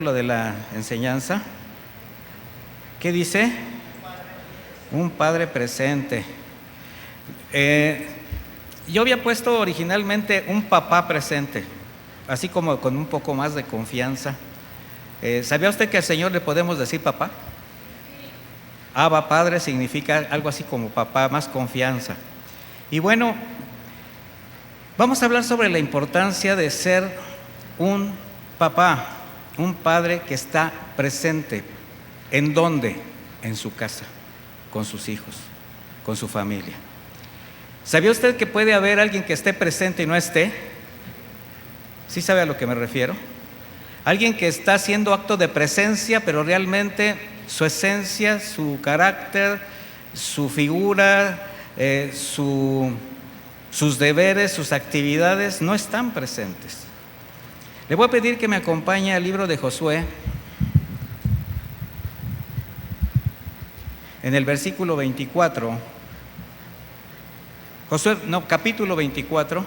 Lo de la enseñanza. ¿Qué dice? Un padre presente. Yo había puesto originalmente un papá presente, así como con un poco más de confianza. ¿Sabía usted que al Señor le podemos decir papá? Abba, padre, significa algo así como papá, más confianza. Y bueno, vamos a hablar sobre la importancia de ser un papá, un padre que está presente. ¿En dónde? En su casa, con sus hijos, con su familia. ¿Sabía usted que puede haber alguien que esté presente y no esté? ¿Sí sabe a lo que me refiero? Alguien que está haciendo acto de presencia, pero realmente su esencia, su carácter, su figura, sus deberes, sus actividades no están presentes. Le voy a pedir que me acompañe al libro de Josué, en el versículo 24. Capítulo 24.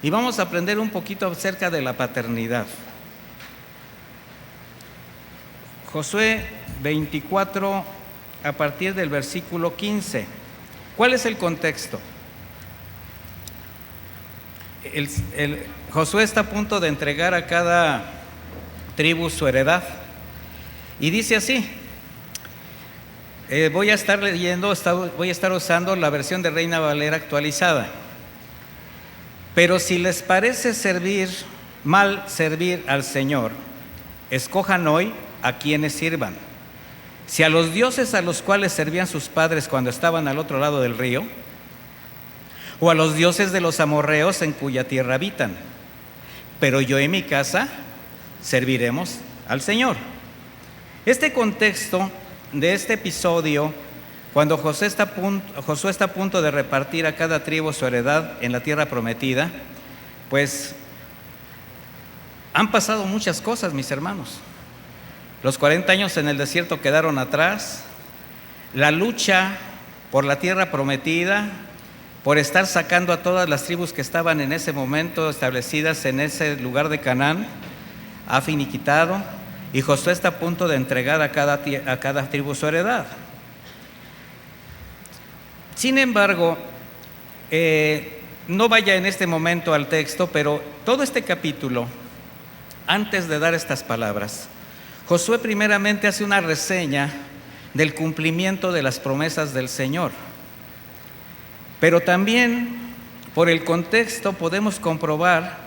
Y vamos a aprender un poquito acerca de la paternidad. Josué 24, a partir del versículo 15. ¿Cuál es el contexto? Josué está a punto de entregar a cada tribu su heredad. Y dice así, voy a estar usando la versión de Reina Valera actualizada. Pero si les parece mal servir al Señor, escojan hoy a quienes sirvan. Si a los dioses a los cuales servían sus padres cuando estaban al otro lado del río, o a los dioses de los amorreos en cuya tierra habitan. Pero yo y mi casa serviremos al Señor. Este contexto de este episodio, cuando Josué está a punto de repartir a cada tribu su heredad en la tierra prometida, pues han pasado muchas cosas, mis hermanos. Los 40 años en el desierto quedaron atrás, la lucha por la tierra prometida, por estar sacando a todas las tribus que estaban en ese momento establecidas en ese lugar de Canaán, ha finiquitado, y Josué está a punto de entregar a cada tribu su heredad. Sin embargo, no vaya en este momento al texto, pero todo este capítulo, antes de dar estas palabras, Josué primeramente hace una reseña del cumplimiento de las promesas del Señor. Pero también, por el contexto, podemos comprobar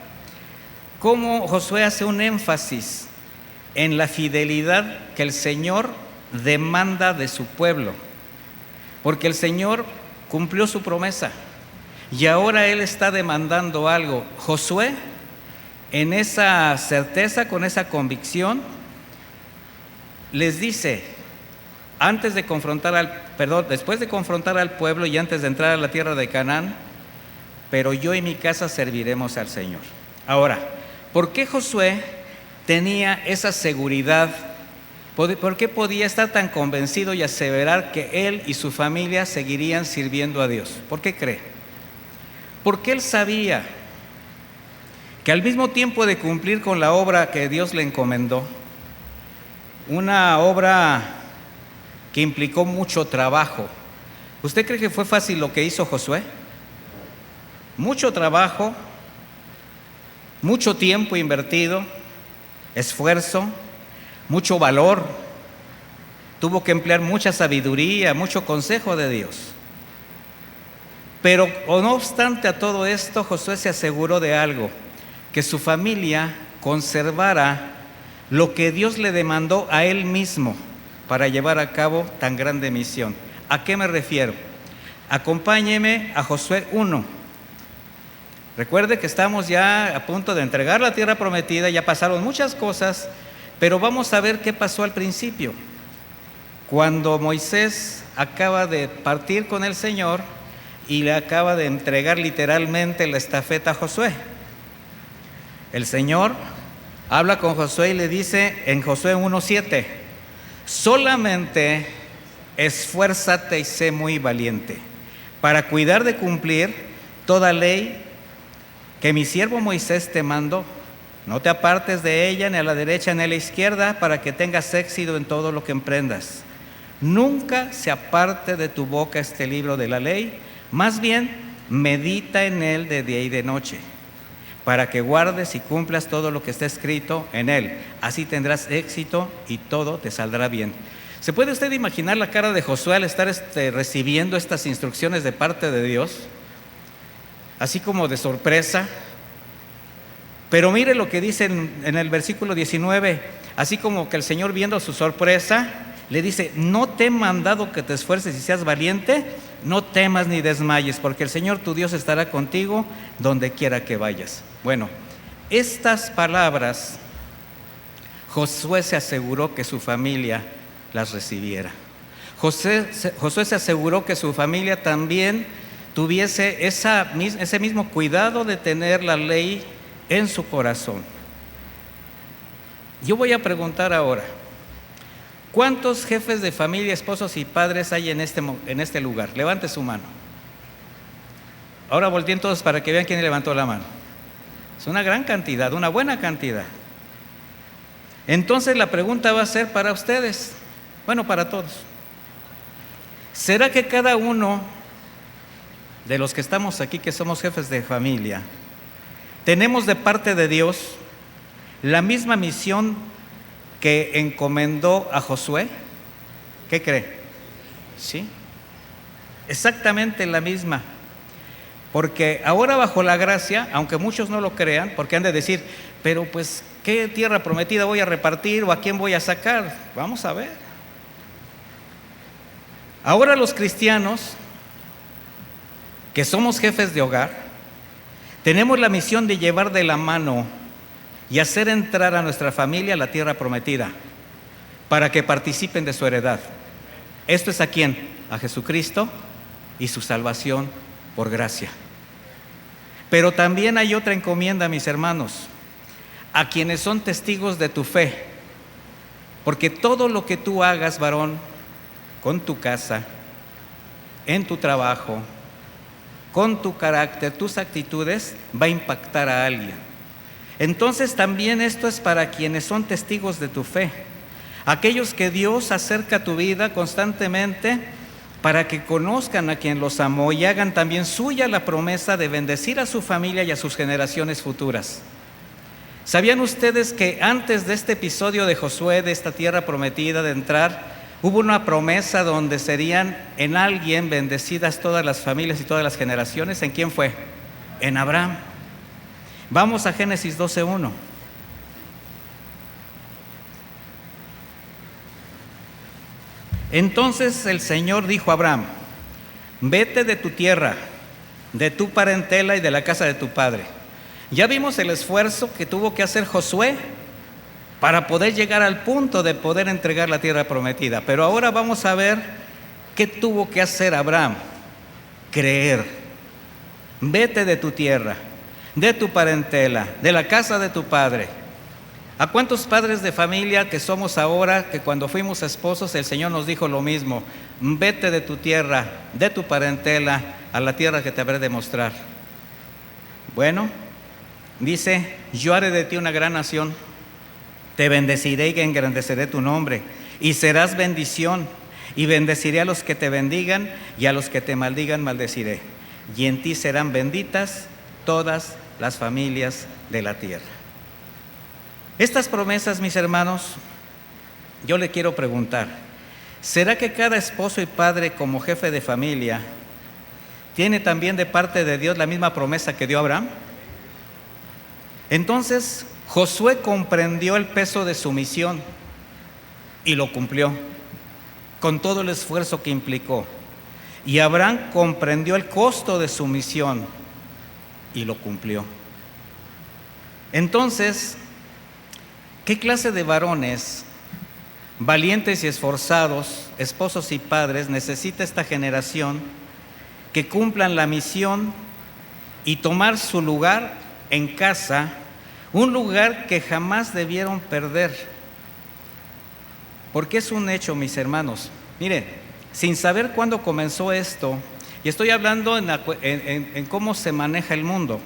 cómo Josué hace un énfasis en la fidelidad que el Señor demanda de su pueblo. Porque el Señor cumplió su promesa y ahora Él está demandando algo. Josué, en esa certeza, con esa convicción, les dice, después de confrontar al pueblo y antes de entrar a la tierra de Canaán, pero yo y mi casa serviremos al Señor. Ahora, ¿por qué Josué tenía esa seguridad? ¿Por qué podía estar tan convencido y aseverar que él y su familia seguirían sirviendo a Dios? ¿Por qué cree? Porque él sabía que al mismo tiempo de cumplir con la obra que Dios le encomendó, una obra que implicó mucho trabajo. ¿Usted cree que fue fácil lo que hizo Josué? Mucho trabajo, mucho tiempo invertido, esfuerzo, mucho valor. Tuvo que emplear mucha sabiduría, mucho consejo de Dios. Pero no obstante a todo esto, Josué se aseguró de algo, que su familia conservara lo que Dios le demandó a él mismo para llevar a cabo tan grande misión. ¿A qué me refiero? Acompáñeme a Josué 1. Recuerde que estamos ya a punto de entregar la tierra prometida, ya pasaron muchas cosas, pero vamos a ver qué pasó al principio. Cuando Moisés acaba de partir con el Señor y le acaba de entregar literalmente la estafeta a Josué. El Señor habla con Josué y le dice en Josué 1:7, solamente esfuérzate y sé muy valiente para cuidar de cumplir toda ley que mi siervo Moisés te mandó. No te apartes de ella ni a la derecha ni a la izquierda, para que tengas éxito en todo lo que emprendas. Nunca se aparte de tu boca este libro de la ley, más bien medita en él de día y de noche, para que guardes y cumplas todo lo que está escrito en él. Así tendrás éxito y todo te saldrá bien. ¿Se puede usted imaginar la cara de Josué al estar recibiendo estas instrucciones de parte de Dios? Así como de sorpresa. Pero mire lo que dice en el versículo 19, así como que el Señor, viendo su sorpresa, le dice: no te he mandado que te esfuerces y seas valiente, no temas ni desmayes, porque el Señor tu Dios estará contigo donde quiera que vayas. Bueno, estas palabras Josué se aseguró que su familia las recibiera. Josué se aseguró que su familia también tuviese ese mismo cuidado de tener la ley en su corazón. Yo voy a preguntar ahora: ¿cuántos jefes de familia, esposos y padres hay en este lugar? Levante su mano. Ahora volteen todos para que vean quién levantó la mano. Es una gran cantidad, una buena cantidad. Entonces la pregunta va a ser para ustedes, bueno, para todos. ¿Será que cada uno de los que estamos aquí, que somos jefes de familia, tenemos de parte de Dios la misma misión que encomendó a Josué? ¿Qué cree? ¿Sí? Exactamente la misma. Porque ahora, bajo la gracia, aunque muchos no lo crean, porque han de decir: pero pues, ¿qué tierra prometida voy a repartir o a quién voy a sacar? Vamos a ver. Ahora los cristianos, que somos jefes de hogar, tenemos la misión de llevar de la mano y hacer entrar a nuestra familia a la tierra prometida, para que participen de su heredad. ¿Esto es a quién? A Jesucristo y su salvación por gracia. Pero también hay otra encomienda, mis hermanos, a quienes son testigos de tu fe. Porque todo lo que tú hagas, varón, con tu casa, en tu trabajo, con tu carácter, tus actitudes, va a impactar a alguien. Entonces también esto es para quienes son testigos de tu fe, aquellos que Dios acerca a tu vida constantemente, para que conozcan a quien los amó y hagan también suya la promesa de bendecir a su familia y a sus generaciones futuras. ¿Sabían ustedes que antes de este episodio de Josué, de esta tierra prometida, de entrar, hubo una promesa donde serían en alguien bendecidas todas las familias y todas las generaciones? ¿En quién fue? En Abraham. Vamos a Génesis 12:1. Entonces el Señor dijo a Abraham: vete de tu tierra, de tu parentela y de la casa de tu padre. Ya vimos el esfuerzo que tuvo que hacer Josué para poder llegar al punto de poder entregar la tierra prometida. Pero ahora vamos a ver qué tuvo que hacer Abraham: creer. Vete de tu tierra, de tu parentela, de la casa de tu padre. ¿A cuántos padres de familia que somos ahora, que cuando fuimos esposos el Señor nos dijo lo mismo? Vete de tu tierra, de tu parentela, a la tierra que te habré de mostrar. Bueno, dice: yo haré de ti una gran nación, te bendeciré y engrandeceré tu nombre, y serás bendición, y bendeciré a los que te bendigan, y a los que te maldigan maldeciré, y en ti serán benditas todas las familias de la tierra. Estas promesas, mis hermanos, yo le quiero preguntar: ¿será que cada esposo y padre, como jefe de familia, tiene también de parte de Dios la misma promesa que dio Abraham? Entonces, Josué comprendió el peso de su misión y lo cumplió, con todo el esfuerzo que implicó. Y Abraham comprendió el costo de su misión y lo cumplió. Entonces, ¿qué clase de varones valientes y esforzados, esposos y padres, necesita esta generación que cumplan la misión y tomar su lugar en casa, un lugar que jamás debieron perder? Porque es un hecho, mis hermanos. Miren, sin saber cuándo comenzó esto, y estoy hablando en cómo se maneja el mundo,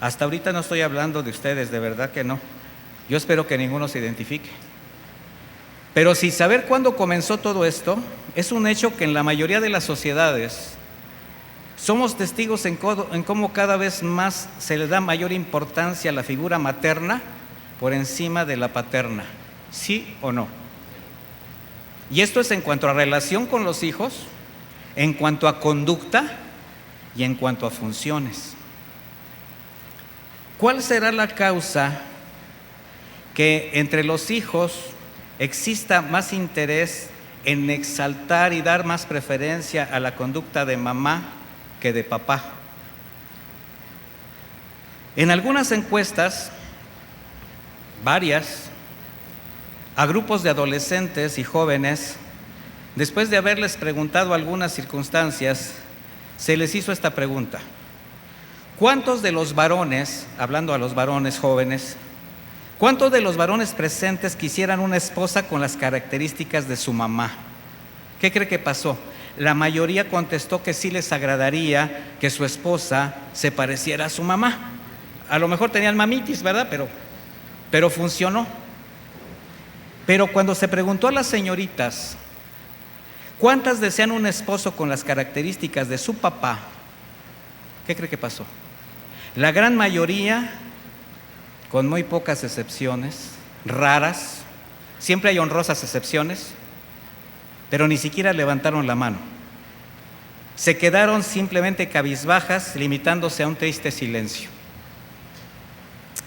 Hasta ahorita no estoy hablando de ustedes, de verdad que no. Yo espero que ninguno se identifique. Pero sin saber cuándo comenzó todo esto, es un hecho que en la mayoría de las sociedades somos testigos en cómo cada vez más se le da mayor importancia a la figura materna por encima de la paterna. ¿Sí o no? Y esto es en cuanto a relación con los hijos, en cuanto a conducta y en cuanto a funciones. ¿Cuál será la causa que entre los hijos exista más interés en exaltar y dar más preferencia a la conducta de mamá que de papá? En algunas encuestas, varias, a grupos de adolescentes y jóvenes, después de haberles preguntado algunas circunstancias, se les hizo esta pregunta: ¿cuántos de los varones, hablando a los varones jóvenes, cuántos de los varones presentes quisieran una esposa con las características de su mamá? ¿Qué cree que pasó? La mayoría contestó que sí les agradaría que su esposa se pareciera a su mamá. A lo mejor tenían mamitis, ¿verdad? Pero funcionó. Pero cuando se preguntó a las señoritas, ¿cuántas desean un esposo con las características de su papá? ¿Qué cree que pasó? La gran mayoría, con muy pocas excepciones, raras, siempre hay honrosas excepciones, pero ni siquiera levantaron la mano. Se quedaron simplemente cabizbajas, limitándose a un triste silencio.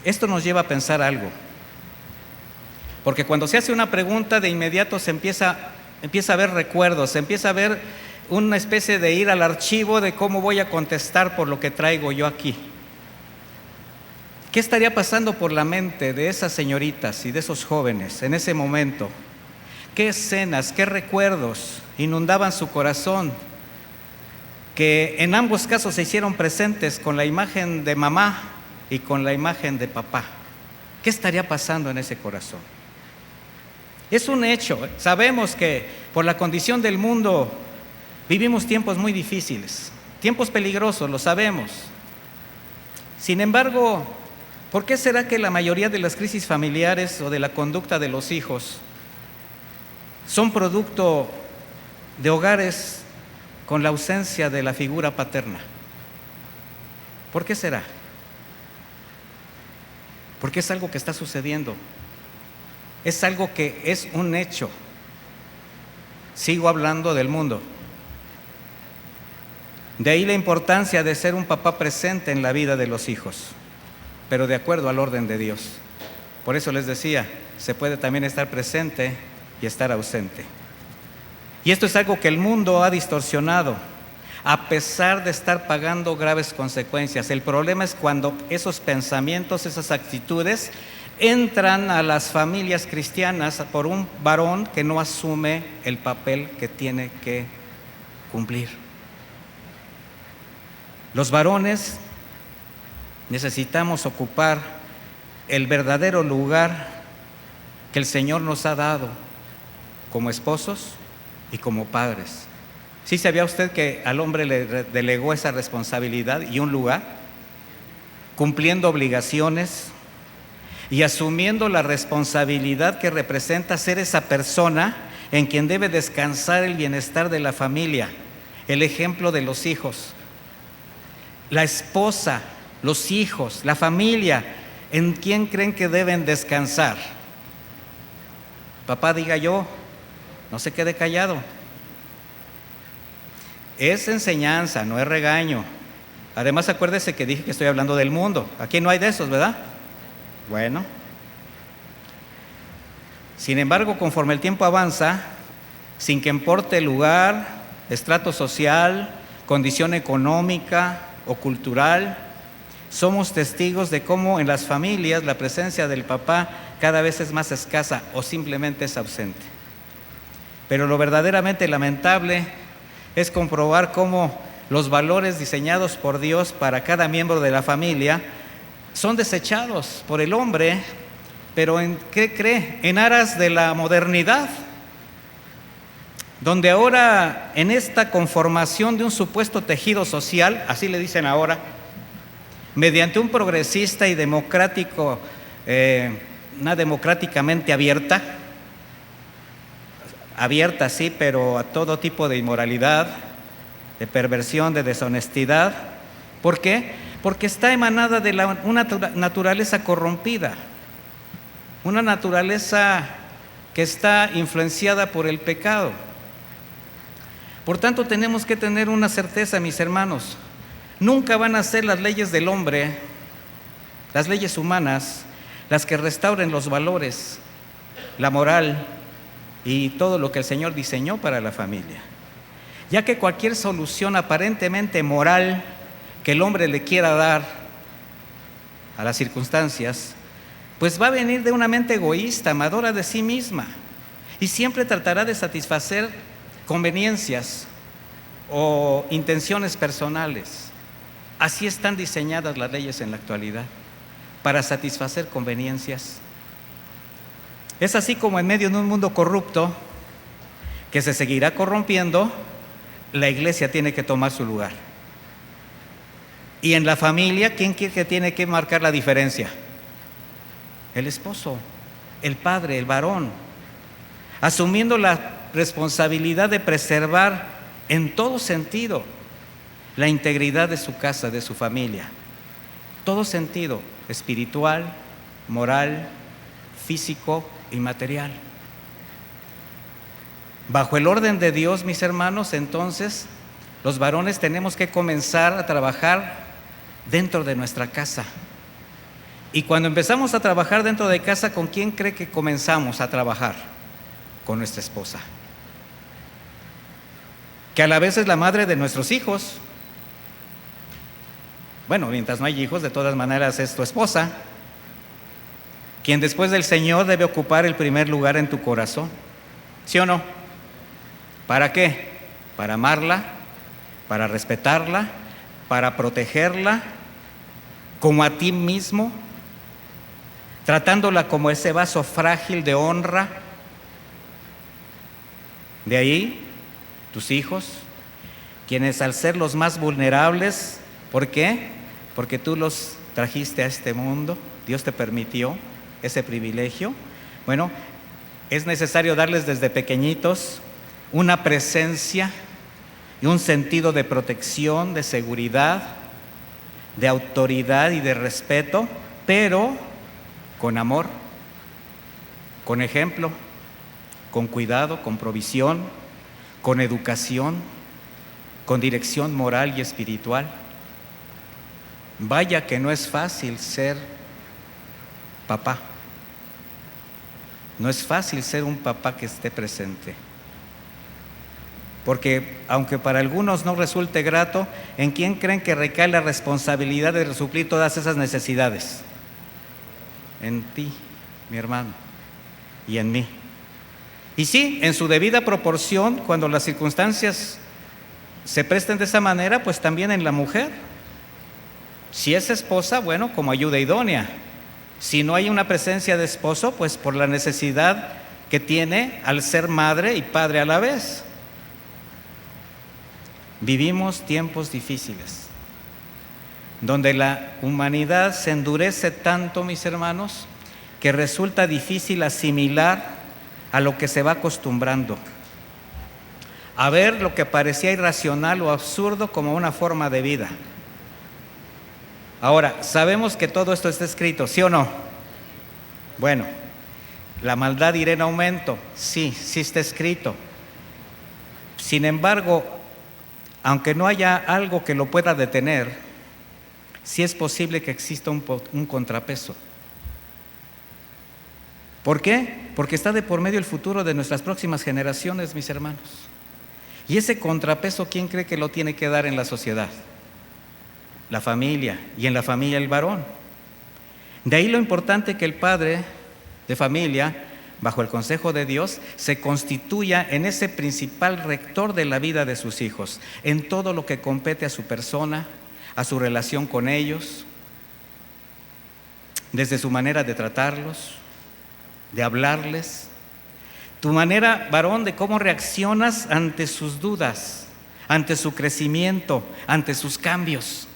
Esto nos lleva a pensar algo, porque cuando se hace una pregunta, de inmediato se empieza a ver recuerdos, se empieza a ver una especie de ir al archivo de cómo voy a contestar por lo que traigo yo aquí. ¿Qué estaría pasando por la mente de esas señoritas y de esos jóvenes en ese momento? ¿Qué escenas, qué recuerdos inundaban su corazón? Que en ambos casos se hicieron presentes con la imagen de mamá y con la imagen de papá. ¿Qué estaría pasando en ese corazón? Es un hecho, sabemos que por la condición del mundo vivimos tiempos muy difíciles, tiempos peligrosos, lo sabemos. Sin embargo, ¿por qué será que la mayoría de las crisis familiares o de la conducta de los hijos son producto de hogares con la ausencia de la figura paterna? ¿Por qué será? Porque es algo que está sucediendo. Es algo que es un hecho. Sigo hablando del mundo. De ahí la importancia de ser un papá presente en la vida de los hijos, pero de acuerdo al orden de Dios. Por eso les decía, se puede también estar presente y estar ausente. Y esto es algo que el mundo ha distorsionado, a pesar de estar pagando graves consecuencias. El problema es cuando esos pensamientos, esas actitudes, entran a las familias cristianas por un varón que no asume el papel que tiene que cumplir. Los varones necesitamos ocupar el verdadero lugar que el Señor nos ha dado como esposos y como padres. ¿Sí sabía usted que al hombre le delegó esa responsabilidad y un lugar? Cumpliendo obligaciones y asumiendo la responsabilidad que representa ser esa persona en quien debe descansar el bienestar de la familia, el ejemplo de los hijos, la esposa, los hijos, la familia, ¿en quién creen que deben descansar? Papá, diga yo, no se quede callado. Es enseñanza, no es regaño. Además, acuérdese que dije que estoy hablando del mundo. Aquí no hay de esos, ¿verdad? Bueno. Sin embargo, conforme el tiempo avanza, sin que importe el lugar, estrato social, condición económica o cultural, somos testigos de cómo en las familias la presencia del papá cada vez es más escasa o simplemente es ausente. Pero lo verdaderamente lamentable es comprobar cómo los valores diseñados por Dios para cada miembro de la familia son desechados por el hombre, pero ¿en qué cree? En aras de la modernidad, donde ahora en esta conformación de un supuesto tejido social, así le dicen ahora, mediante un progresista y democrático, una democráticamente abierta sí, pero a todo tipo de inmoralidad, de perversión, de deshonestidad. ¿Por qué? Porque está emanada de una naturaleza corrompida, una naturaleza que está influenciada por el pecado. Por tanto, tenemos que tener una certeza, mis hermanos: nunca van a ser las leyes del hombre, las leyes humanas, las que restauren los valores, la moral y todo lo que el Señor diseñó para la familia. Ya que cualquier solución aparentemente moral que el hombre le quiera dar a las circunstancias, pues va a venir de una mente egoísta, amadora de sí misma, y siempre tratará de satisfacer conveniencias o intenciones personales. Así están diseñadas las leyes en la actualidad, para satisfacer conveniencias. Es así como en medio de un mundo corrupto, que se seguirá corrompiendo, la iglesia tiene que tomar su lugar. Y en la familia, ¿quién quiere que tiene que marcar la diferencia? El esposo, el padre, el varón, asumiendo la responsabilidad de preservar en todo sentido la integridad de su casa, de su familia. Todo sentido, espiritual, moral, físico y material. Bajo el orden de Dios, mis hermanos, entonces, los varones tenemos que comenzar a trabajar dentro de nuestra casa. Y cuando empezamos a trabajar dentro de casa, ¿con quién cree que comenzamos a trabajar? Con nuestra esposa, que a la vez es la madre de nuestros hijos. Bueno, mientras no hay hijos, de todas maneras es tu esposa, quien después del Señor debe ocupar el primer lugar en tu corazón. ¿Sí o no? ¿Para qué? Para amarla, para respetarla, para protegerla como a ti mismo, tratándola como ese vaso frágil de honra. De ahí, tus hijos, quienes al ser los más vulnerables, ¿por qué? Porque tú los trajiste a este mundo, Dios te permitió ese privilegio. Bueno, es necesario darles desde pequeñitos una presencia y un sentido de protección, de seguridad, de autoridad y de respeto, pero con amor, con ejemplo, con cuidado, con provisión, con educación, con dirección moral y espiritual. Vaya que no es fácil ser papá. No es fácil ser un papá que esté presente. Porque aunque para algunos no resulte grato, ¿en quién creen que recae la responsabilidad de suplir todas esas necesidades? En ti, mi hermano, y en mí. Y sí, en su debida proporción, cuando las circunstancias se presten de esa manera, pues también en la mujer. Si es esposa, bueno, como ayuda idónea. Si no hay una presencia de esposo, pues por la necesidad que tiene al ser madre y padre a la vez. Vivimos tiempos difíciles, donde la humanidad se endurece tanto, mis hermanos, que resulta difícil asimilar a lo que se va acostumbrando, a ver lo que parecía irracional o absurdo como una forma de vida. Ahora, sabemos que todo esto está escrito, ¿sí o no? Bueno, la maldad irá en aumento, sí está escrito. Sin embargo, aunque no haya algo que lo pueda detener, sí es posible que exista un contrapeso. ¿Por qué? Porque está de por medio el futuro de nuestras próximas generaciones, mis hermanos. Y ese contrapeso, ¿quién cree que lo tiene que dar en la sociedad? La familia, y en la familia el varón. De ahí lo importante que el padre de familia, bajo el consejo de Dios, se constituya en ese principal rector de la vida de sus hijos, en todo lo que compete a su persona, a su relación con ellos, desde su manera de tratarlos, de hablarles, tu manera, varón, de cómo reaccionas ante sus dudas, ante su crecimiento, ante sus cambios.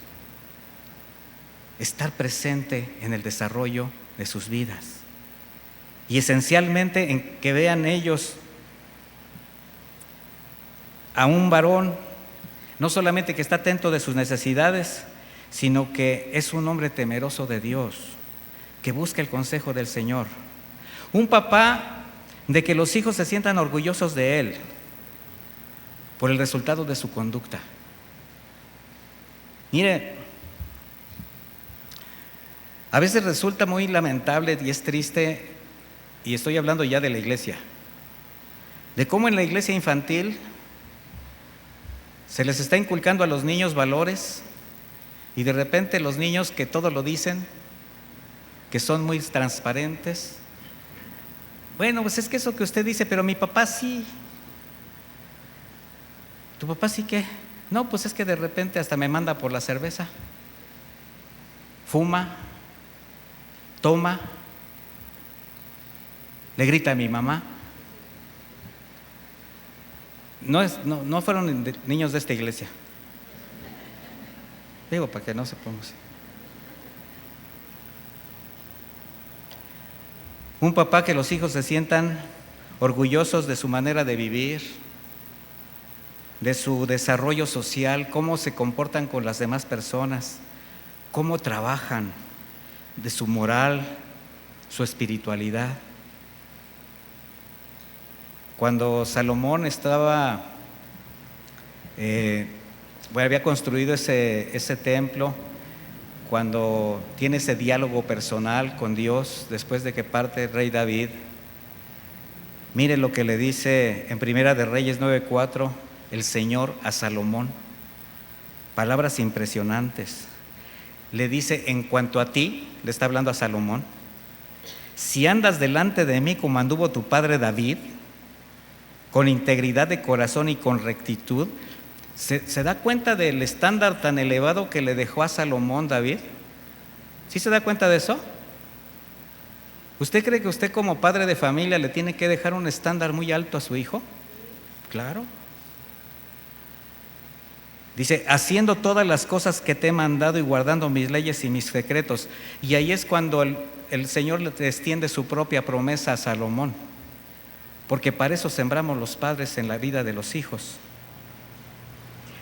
estar presente en el desarrollo de sus vidas. Y esencialmente en que vean ellos a un varón, no solamente que está atento de sus necesidades, sino que es un hombre temeroso de Dios, que busca el consejo del Señor. Un papá de que los hijos se sientan orgullosos de él por el resultado de su conducta. Mire, a veces resulta muy lamentable y es triste, y estoy hablando ya de la iglesia, de cómo en la iglesia infantil se les está inculcando a los niños valores y de repente los niños que todo lo dicen, que son muy transparentes, bueno, pues es que eso que usted dice, pero mi papá sí. ¿Tu papá sí qué? No, pues es que de repente hasta me manda por la cerveza, fuma, toma, le grita a mi mamá. No fueron niños de esta iglesia. Digo, para que no se ponga así. Un papá que los hijos se sientan orgullosos de su manera de vivir, de su desarrollo social, cómo se comportan con las demás personas, cómo trabajan, de su moral, su espiritualidad. Cuando Salomón había construido ese templo, cuando tiene ese diálogo personal con Dios después de que parte el rey David, mire lo que le dice en Primera de Reyes 9:4 el Señor a Salomón. Palabras impresionantes. Le dice: en cuanto a ti, le está hablando a Salomón, si andas delante de mí como anduvo tu padre David, con integridad de corazón y con rectitud. ¿Se da cuenta del estándar tan elevado que le dejó a Salomón David? ¿Sí se da cuenta de eso? ¿Usted cree que usted como padre de familia le tiene que dejar un estándar muy alto a su hijo? Claro. Dice: haciendo todas las cosas que te he mandado y guardando mis leyes y mis secretos. Y ahí es cuando el Señor le extiende su propia promesa a Salomón, porque para eso sembramos los padres en la vida de los hijos.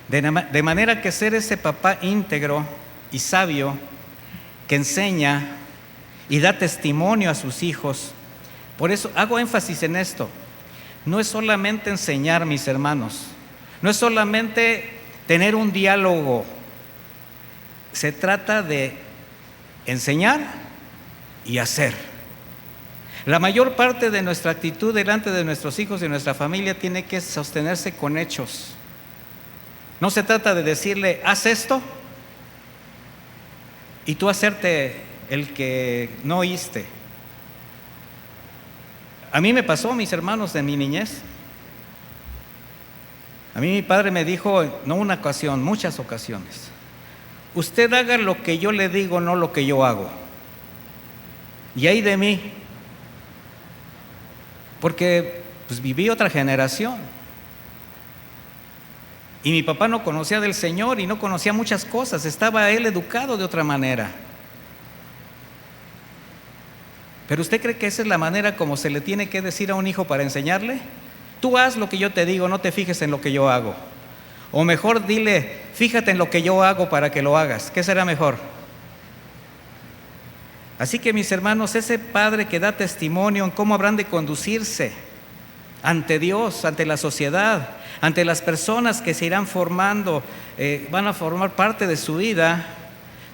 De manera que ser ese papá íntegro y sabio que enseña y da testimonio a sus hijos. Por eso hago énfasis en esto. No es solamente enseñar, mis hermanos, no es solamente tener un diálogo. Se trata de enseñar y hacer. La mayor parte de nuestra actitud delante de nuestros hijos y de nuestra familia tiene que sostenerse con hechos. No se trata de decirle: haz esto, y tú hacerte el que no oíste. A mí me pasó, mis hermanos, de mi niñez. A mí mi padre me dijo, no una ocasión, muchas ocasiones: usted haga lo que yo le digo, no lo que yo hago. Y ay de mí, porque pues viví otra generación. Y mi papá no conocía del Señor y no conocía muchas cosas, estaba él educado de otra manera. ¿Pero usted cree que esa es la manera como se le tiene que decir a un hijo para enseñarle? Tú haz lo que yo te digo, no te fijes en lo que yo hago. O mejor dile: fíjate en lo que yo hago para que lo hagas. ¿Qué será mejor? Así que, mis hermanos, ese padre que da testimonio en cómo habrán de conducirse ante Dios, ante la sociedad, ante las personas que se irán formando, van a formar parte de su vida,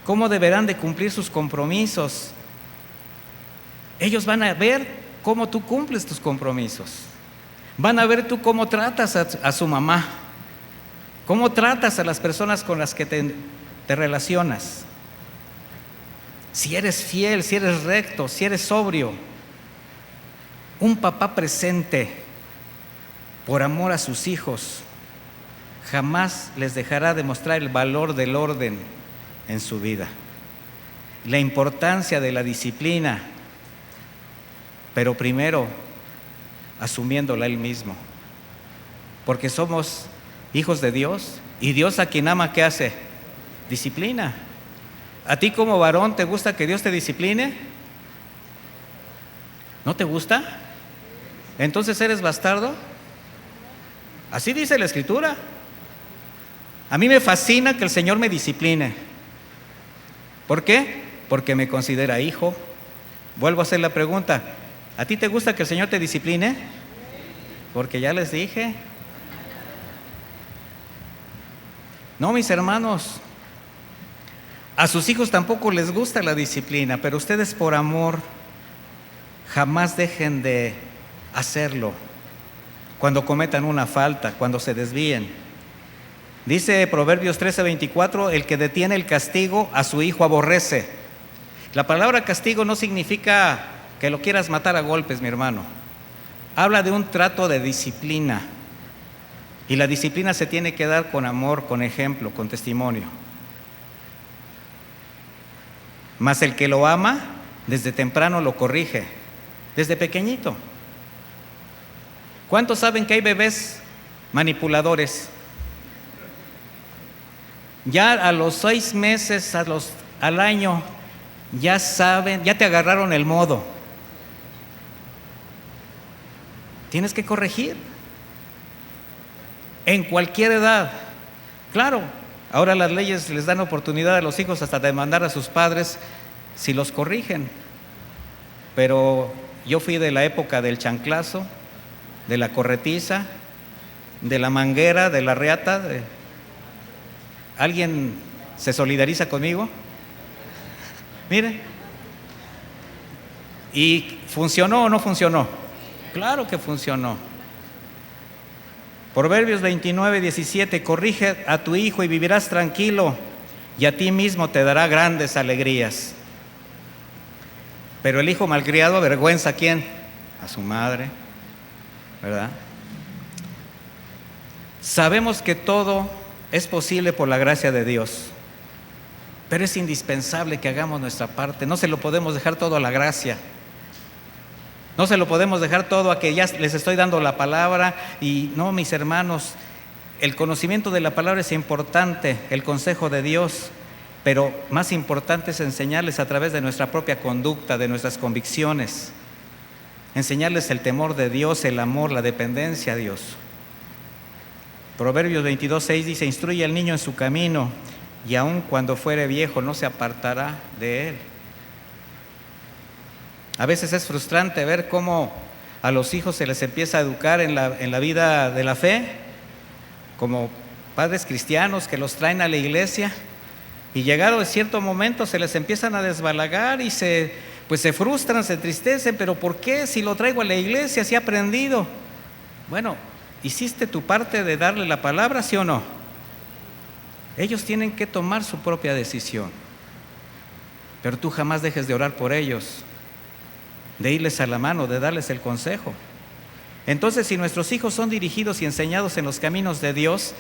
cómo deberán de cumplir sus compromisos. Ellos van a ver cómo tú cumples tus compromisos. Van a ver tú cómo tratas a su mamá, cómo tratas a las personas con las que te relacionas. Si eres fiel, si eres recto, si eres sobrio. Un papá presente por amor a sus hijos jamás les dejará de mostrar el valor del orden en su vida, la importancia de la disciplina, pero primero asumiéndola él mismo, porque somos hijos de Dios y Dios a quien ama, ¿qué hace? Disciplina. ¿A ti como varón te gusta que Dios te discipline? ¿No te gusta? ¿Entonces eres bastardo? Así dice la Escritura. A mí me fascina que el Señor me discipline. ¿Por qué? Porque me considera hijo. Vuelvo a hacer la pregunta. ¿A ti te gusta que el Señor te discipline? Porque ya les dije. No, mis hermanos, a sus hijos tampoco les gusta la disciplina, pero ustedes por amor jamás dejen de hacerlo cuando cometan una falta, cuando se desvíen. Dice Proverbios 13:24, el que detiene el castigo a su hijo aborrece. La palabra castigo no significa que lo quieras matar a golpes, mi hermano. Habla de un trato de disciplina. Y la disciplina se tiene que dar con amor, con ejemplo, con testimonio. Mas el que lo ama, desde temprano lo corrige, desde pequeñito. ¿Cuántos saben que hay bebés manipuladores? Ya a los 6 meses, al año, ya saben, ya te agarraron el modo. Tienes que corregir. En cualquier edad. Claro, ahora las leyes les dan oportunidad a los hijos hasta demandar a sus padres si los corrigen. Pero yo fui de la época del chanclazo, de la corretiza, de la manguera, de la reata. ¿Alguien se solidariza conmigo? Mire. ¿Y funcionó o no funcionó? Claro que funcionó. Proverbios 29:17, corrige a tu hijo y vivirás tranquilo, y a ti mismo te dará grandes alegrías. Pero el hijo malcriado avergüenza ¿a quién? A su madre, ¿verdad? Sabemos que todo es posible por la gracia de Dios, pero es indispensable que hagamos nuestra parte. No se lo podemos dejar todo a la gracia. No se lo podemos dejar todo a que ya les estoy dando la palabra. Y no, mis hermanos, el conocimiento de la palabra es importante, el consejo de Dios, pero más importante es enseñarles a través de nuestra propia conducta, de nuestras convicciones, enseñarles el temor de Dios, el amor, la dependencia a Dios. Proverbios 22:6 dice, instruye al niño en su camino, y aun cuando fuere viejo no se apartará de él. A veces es frustrante ver cómo a los hijos se les empieza a educar en la vida de la fe, como padres cristianos que los traen a la iglesia, y llegado a cierto momento se les empiezan a desbalagar y se frustran, se entristecen. ¿Pero por qué? Si lo traigo a la iglesia, si he aprendido. Bueno, ¿hiciste tu parte de darle la palabra, sí o no? Ellos tienen que tomar su propia decisión, pero tú jamás dejes de orar por ellos, de irles a la mano, de darles el consejo. Entonces, si nuestros hijos son dirigidos y enseñados en los caminos de Dios,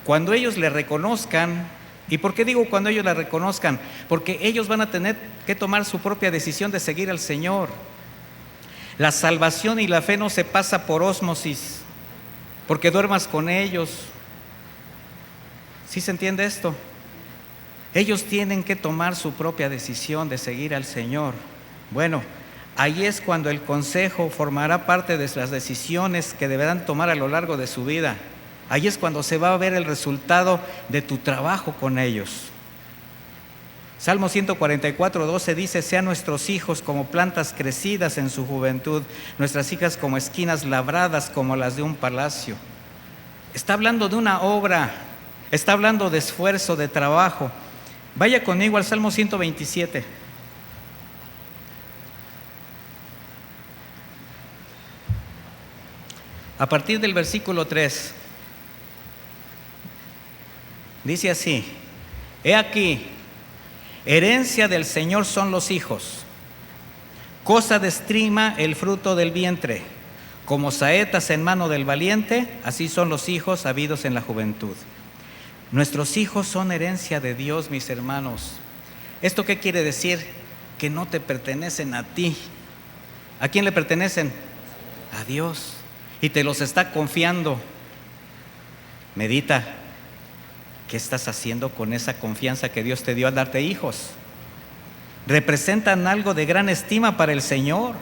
cuando ellos le reconozcan, ¿y por qué digo cuando ellos le reconozcan? Porque ellos van a tener que tomar su propia decisión de seguir al Señor. La salvación y la fe no se pasa por ósmosis, porque duermas con ellos. ¿Sí se entiende esto? Ellos tienen que tomar su propia decisión de seguir al Señor. Bueno, ahí es cuando el consejo formará parte de las decisiones que deberán tomar a lo largo de su vida. Ahí es cuando se va a ver el resultado de tu trabajo con ellos. Salmo 144:12 dice, sean nuestros hijos como plantas crecidas en su juventud, nuestras hijas como esquinas labradas como las de un palacio. Está hablando de una obra, está hablando de esfuerzo, de trabajo. Vaya conmigo al Salmo 127. A partir del versículo 3, dice así, he aquí, herencia del Señor son los hijos, cosa de estima el fruto del vientre, como saetas en mano del valiente, así son los hijos habidos en la juventud. Nuestros hijos son herencia de Dios, mis hermanos. ¿Esto qué quiere decir? Que no te pertenecen a ti. ¿A quién le pertenecen? A Dios. Y te los está confiando. Medita, ¿qué estás haciendo con esa confianza que Dios te dio al darte hijos? representan algo de gran estima para el Señor.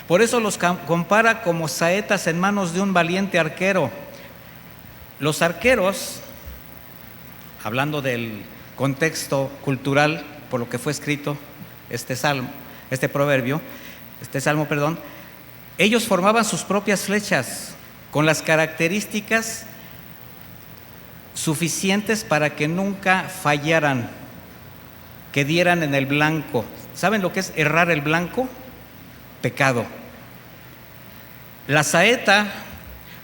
Por eso los compara como saetas en manos de un valiente arquero. Los arqueros, hablando del contexto cultural por lo que fue escrito este salmo, ellos formaban sus propias flechas con las características suficientes para que nunca fallaran, que dieran en el blanco. ¿Saben lo que es errar el blanco? Pecado. La saeta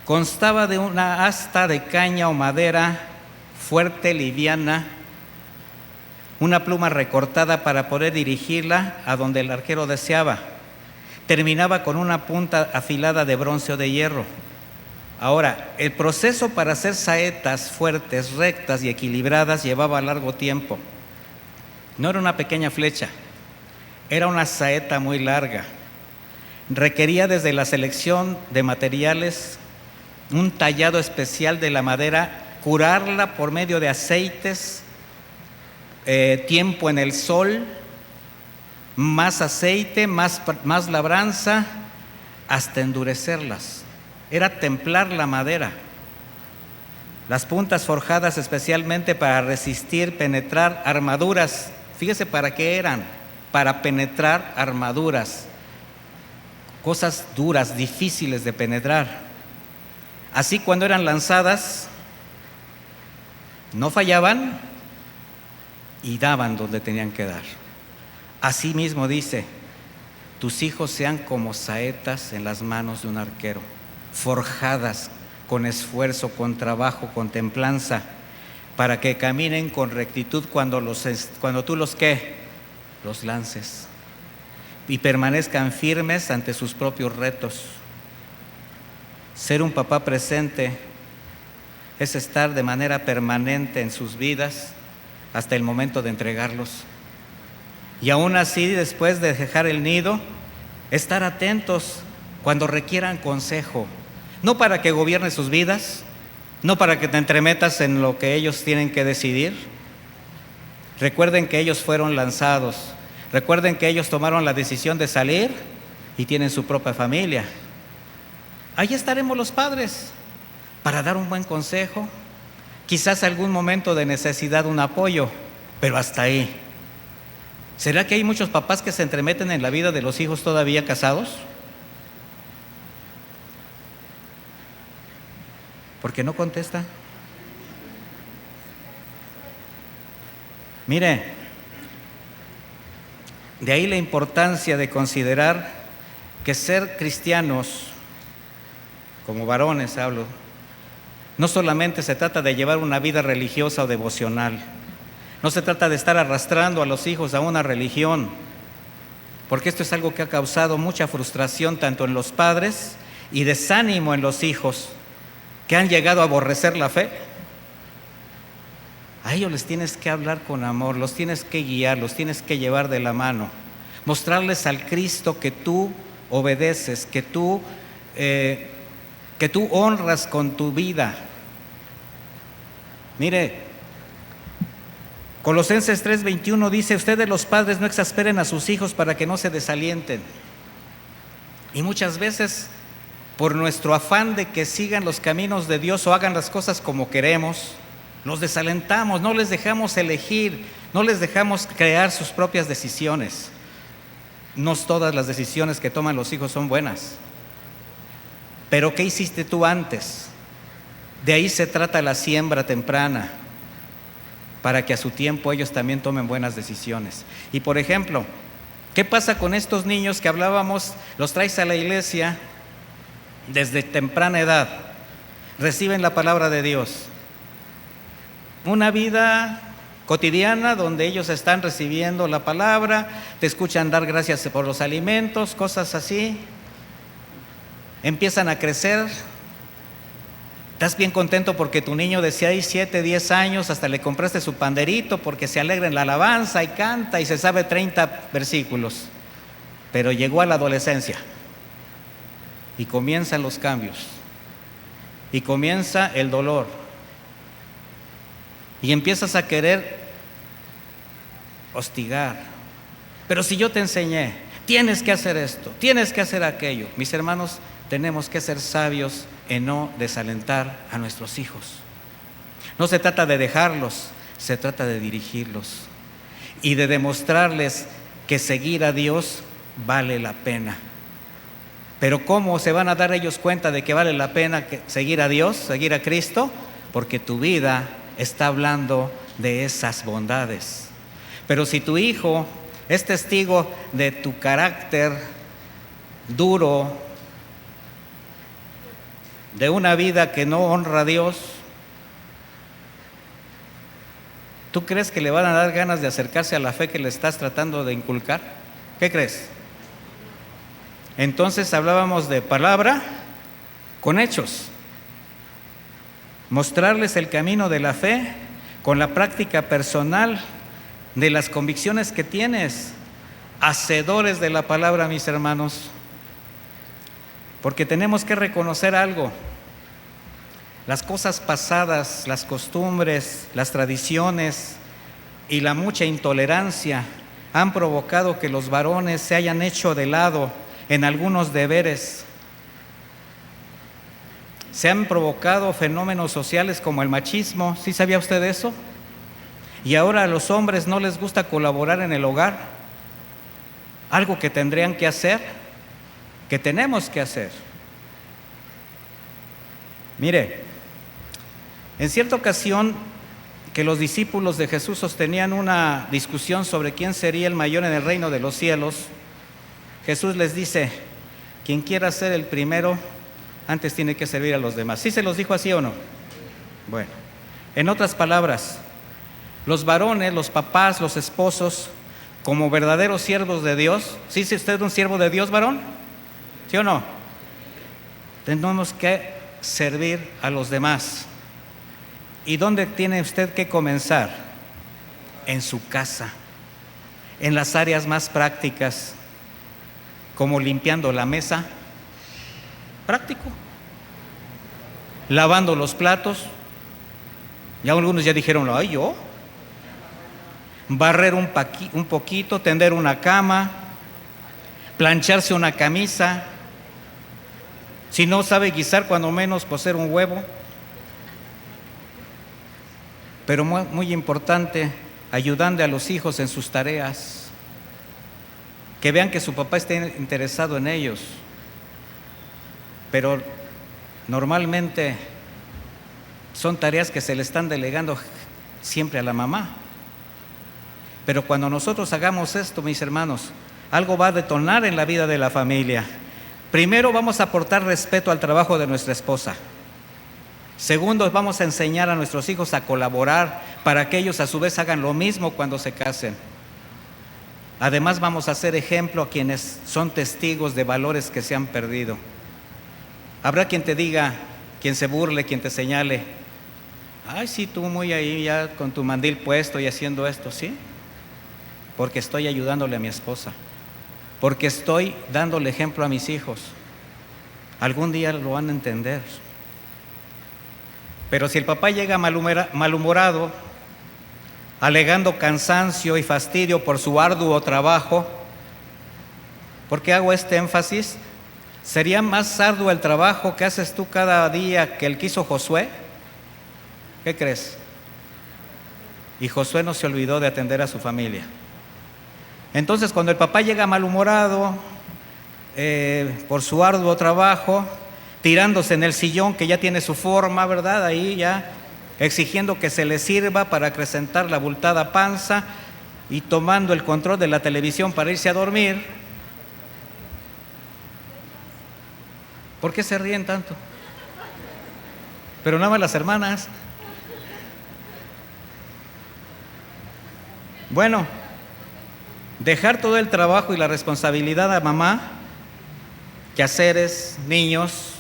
constaba de una asta de caña o madera fuerte, liviana, una pluma recortada para poder dirigirla a donde el arquero deseaba. Terminaba con una punta afilada de bronce o de hierro. Ahora, el proceso para hacer saetas fuertes, rectas y equilibradas llevaba largo tiempo. No era una pequeña flecha, era una saeta muy larga. Requería desde la selección de materiales, un tallado especial de la madera, curarla por medio de aceites, tiempo en el sol, más aceite, más labranza, hasta endurecerlas. Era templar la madera. Las puntas forjadas especialmente para resistir, penetrar armaduras. Fíjese para qué eran, para penetrar armaduras, cosas duras, difíciles de penetrar. Así cuando eran lanzadas, no fallaban y daban donde tenían que dar. Así mismo dice, tus hijos sean como saetas en las manos de un arquero, forjadas con esfuerzo, con trabajo, con templanza, para que caminen con rectitud cuando tú los lances y permanezcan firmes ante sus propios retos. Ser un papá presente es estar de manera permanente en sus vidas hasta el momento de entregarlos. Y aún así, después de dejar el nido, estar atentos cuando requieran consejo, no para que gobiernes sus vidas, no para que te entremetas en lo que ellos tienen que decidir. Recuerden que ellos fueron lanzados, recuerden que ellos tomaron la decisión de salir y tienen su propia familia. Ahí estaremos los padres para dar un buen consejo, quizás algún momento de necesidad, un apoyo, pero hasta ahí. ¿Será que hay muchos papás que se entremeten en la vida de los hijos todavía casados? ¿Por qué no contesta? Mire, de ahí la importancia de considerar que ser cristianos, como varones hablo, no solamente se trata de llevar una vida religiosa o devocional, no se trata de estar arrastrando a los hijos a una religión, porque esto es algo que ha causado mucha frustración tanto en los padres y desánimo en los hijos que han llegado a aborrecer la fe. A ellos les tienes que hablar con amor, los tienes que guiar, los tienes que llevar de la mano, mostrarles al Cristo que tú obedeces, que tú honras con tu vida. Mire, Colosenses 3:21 dice, ustedes los padres no exasperen a sus hijos para que no se desalienten. Y muchas veces, por nuestro afán de que sigan los caminos de Dios o hagan las cosas como queremos, los desalentamos, no les dejamos elegir, no les dejamos crear sus propias decisiones. No todas las decisiones que toman los hijos son buenas. Pero ¿qué hiciste tú antes? De ahí se trata la siembra temprana, para que a su tiempo ellos también tomen buenas decisiones. Y por ejemplo, ¿qué pasa con estos niños que hablábamos? Los traes a la iglesia desde temprana edad, reciben la palabra de Dios, una vida cotidiana donde ellos están recibiendo la palabra, te escuchan dar gracias por los alimentos, cosas así, empiezan a crecer. Estás bien contento porque tu niño de 6, 7, 10 años hasta le compraste su panderito porque se alegra en la alabanza y canta y se sabe 30 versículos. Pero llegó a la adolescencia y comienzan los cambios y comienza el dolor y empiezas a querer hostigar, pero si yo te enseñé, tienes que hacer esto, tienes que hacer aquello. Mis hermanos, tenemos que ser sabios en no desalentar a nuestros hijos. No se trata de dejarlos, se trata de dirigirlos y de demostrarles que seguir a Dios vale la pena. Pero ¿cómo se van a dar ellos cuenta de que vale la pena seguir a Dios, seguir a Cristo? Porque tu vida está hablando de esas bondades. Pero si tu hijo es testigo de tu carácter duro, de una vida que no honra a Dios, ¿tú crees que le van a dar ganas de acercarse a la fe que le estás tratando de inculcar? ¿Qué crees? Entonces hablábamos de palabra con hechos. Mostrarles el camino de la fe con la práctica personal de las convicciones que tienes. Hacedores de la palabra, mis hermanos. Porque tenemos que reconocer algo. Las cosas pasadas, las costumbres, las tradiciones y la mucha intolerancia han provocado que los varones se hayan hecho de lado en algunos deberes. Se han provocado fenómenos sociales como el machismo. ¿Sí sabía usted eso? Y ahora a los hombres no les gusta colaborar en el hogar. Algo que tendrían que hacer, que tenemos que hacer. Mire, en cierta ocasión que los discípulos de Jesús sostenían una discusión sobre quién sería el mayor en el reino de los cielos, Jesús les dice: quien quiera ser el primero, antes tiene que servir a los demás. ¿Sí se los dijo así o no? Bueno, en otras palabras, los varones, los papás, los esposos, como verdaderos siervos de Dios. ¿Sí es usted un siervo de Dios, varón? ¿Sí o no? Tenemos que servir a los demás. ¿Y dónde tiene usted que comenzar? En su casa, en las áreas más prácticas, como limpiando la mesa, práctico, lavando los platos. Ya algunos ya dijeron: ay, yo. Barrer un poquito, tender una cama, plancharse una camisa. Si no sabe guisar, cuando menos cocer un huevo. Pero muy importante, ayudando a los hijos en sus tareas, que vean que su papá esté interesado en ellos. Pero normalmente son tareas que se le están delegando siempre a la mamá. Pero cuando nosotros hagamos esto, mis hermanos, algo va a detonar en la vida de la familia. Primero, vamos a aportar respeto al trabajo de nuestra esposa. Segundo, vamos a enseñar a nuestros hijos a colaborar para que ellos a su vez hagan lo mismo cuando se casen. Además, vamos a ser ejemplo a quienes son testigos de valores que se han perdido. Habrá quien te diga, quien se burle, quien te señale: ay, sí, tú muy ahí ya con tu mandil puesto y haciendo esto. ¿Sí? Porque estoy ayudándole a mi esposa, porque estoy dándole ejemplo a mis hijos. Algún día lo van a entender. Pero si el papá llega malhumorado, alegando cansancio y fastidio por su arduo trabajo, ¿por qué hago este énfasis? ¿Sería más arduo el trabajo que haces tú cada día que el que hizo Josué? ¿Qué crees? Y Josué no se olvidó de atender a su familia. Entonces, cuando el papá llega malhumorado por su arduo trabajo, tirándose en el sillón que ya tiene su forma, ¿verdad? Ahí ya exigiendo que se le sirva para acrecentar la abultada panza y tomando el control de la televisión para irse a dormir. ¿Por qué se ríen tanto? Pero nada más las hermanas. Bueno, dejar todo el trabajo y la responsabilidad a mamá, quehaceres, niños,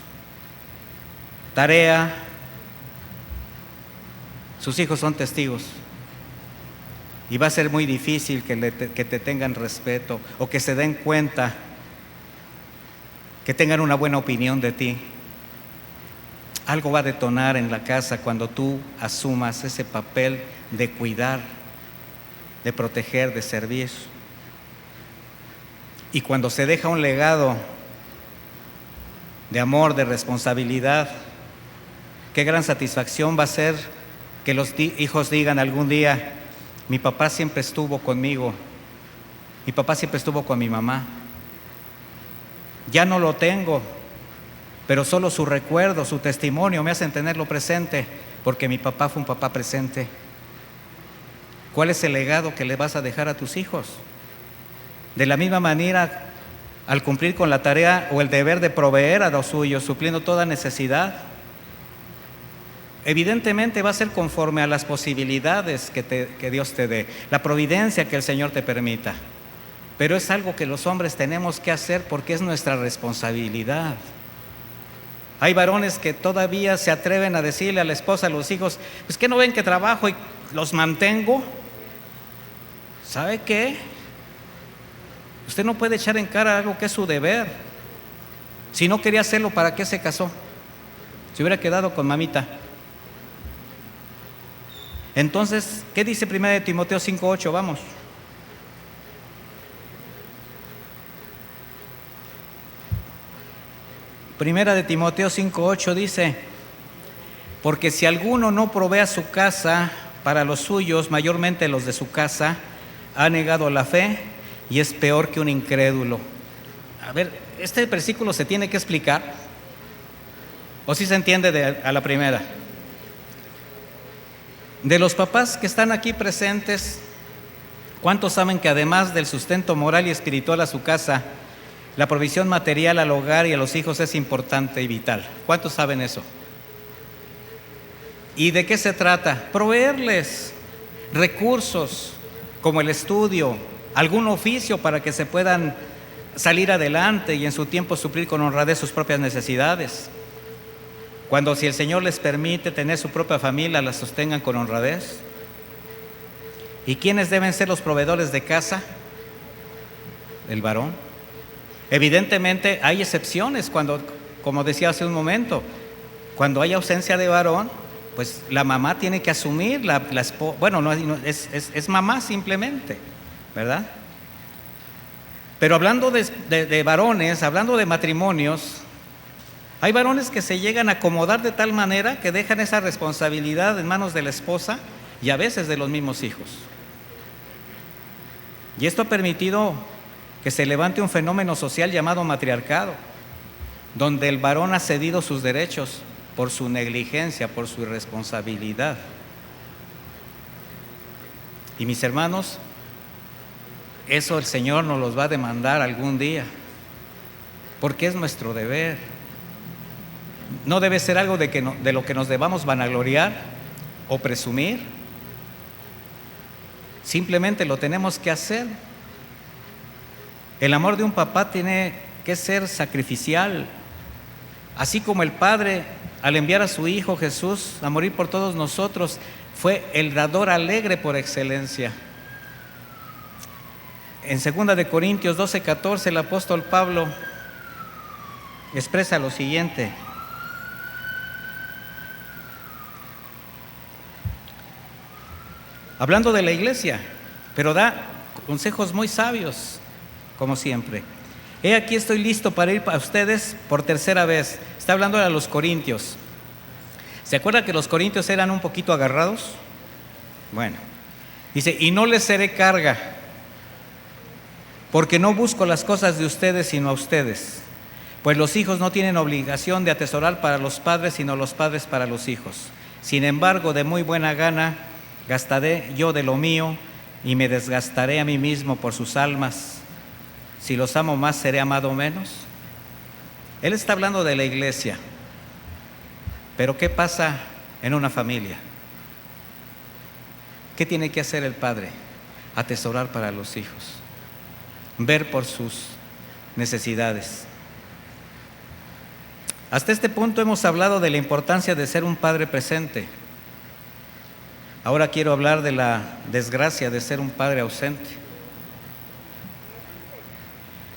tarea. Sus hijos son testigos y va a ser muy difícil que te tengan respeto o que se den cuenta, que tengan una buena opinión de ti. Algo va a detonar en la casa cuando tú asumas ese papel de cuidar, de proteger, de servir. Y cuando se deja un legado de amor, de responsabilidad, qué gran satisfacción va a ser que los hijos digan algún día: mi papá siempre estuvo conmigo, mi papá siempre estuvo con mi mamá. Ya no lo tengo, pero solo su recuerdo, su testimonio me hacen tenerlo presente, porque mi papá fue un papá presente. ¿Cuál es el legado que le vas a dejar a tus hijos? De la misma manera, al cumplir con la tarea o el deber de proveer a los suyos, supliendo toda necesidad, evidentemente va a ser conforme a las posibilidades que Dios te dé, la providencia que el Señor te permita. Pero es algo que los hombres tenemos que hacer porque es nuestra responsabilidad. Hay varones que todavía se atreven a decirle a la esposa, a los hijos: pues ¿qué no ven que trabajo y los mantengo? ¿Sabe qué? Usted no puede echar en cara algo que es su deber. Si no quería hacerlo, ¿para qué se casó? Se hubiera quedado con mamita. Entonces, ¿qué dice 1 Timoteo 5:8? Vamos. Primera de Timoteo 5:8 dice: porque si alguno no provee a su casa para los suyos, mayormente los de su casa, ha negado la fe y es peor que un incrédulo. A ver, ¿este versículo se tiene que explicar? ¿O si se entiende a la primera? De los papás que están aquí presentes, ¿cuántos saben que además del sustento moral y espiritual a su casa, la provisión material al hogar y a los hijos es importante y vital? ¿Cuántos saben eso? ¿Y de qué se trata? Proveerles recursos como el estudio, algún oficio para que se puedan salir adelante y en su tiempo suplir con honradez sus propias necesidades. Cuando, si el Señor les permite tener su propia familia, la sostengan con honradez. ¿Y quiénes deben ser los proveedores de casa? El varón. Evidentemente hay excepciones cuando, como decía hace un momento, cuando hay ausencia de varón, pues la mamá tiene que asumir, es mamá simplemente, ¿verdad? Pero hablando de varones, hablando de matrimonios, hay varones que se llegan a acomodar de tal manera que dejan esa responsabilidad en manos de la esposa y a veces de los mismos hijos. Y esto ha permitido que se levante un fenómeno social llamado matriarcado, donde el varón ha cedido sus derechos por su negligencia, por su irresponsabilidad. Y mis hermanos, eso el Señor nos los va a demandar algún día, porque es nuestro deber. No debe ser algo de lo que nos debamos vanagloriar o presumir. Simplemente lo tenemos que hacer. El amor de un papá tiene que ser sacrificial, así como el Padre, al enviar a su Hijo Jesús a morir por todos nosotros, fue el dador alegre por excelencia. En 2 de Corintios 12:14, el apóstol Pablo expresa lo siguiente: hablando de la iglesia, pero da consejos muy sabios, como siempre. He aquí estoy listo para ir a ustedes por tercera vez. Está hablando a los corintios. ¿Se acuerda que los corintios eran un poquito agarrados? Bueno, dice: y no les seré carga, porque no busco las cosas de ustedes, sino a ustedes. Pues los hijos no tienen obligación de atesorar para los padres, sino los padres para los hijos. Sin embargo, de muy buena gana gastaré yo de lo mío y me desgastaré a mí mismo por sus almas. Si los amo más, ¿seré amado menos? Él está hablando de la iglesia. Pero ¿qué pasa en una familia? ¿Qué tiene que hacer el padre? Atesorar para los hijos, ver por sus necesidades. Hasta este punto hemos hablado de la importancia de ser un padre presente. Ahora quiero hablar de la desgracia de ser un padre ausente.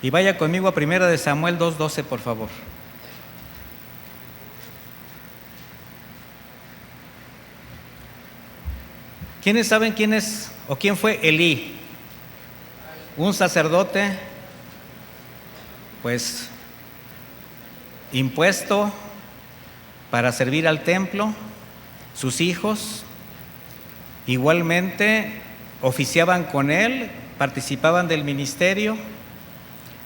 Y vaya conmigo a 1 de Samuel 2:12, por favor. ¿Quiénes saben quién es o quién fue Elí? Un sacerdote pues impuesto para servir al templo. Sus hijos igualmente oficiaban con él, participaban del ministerio.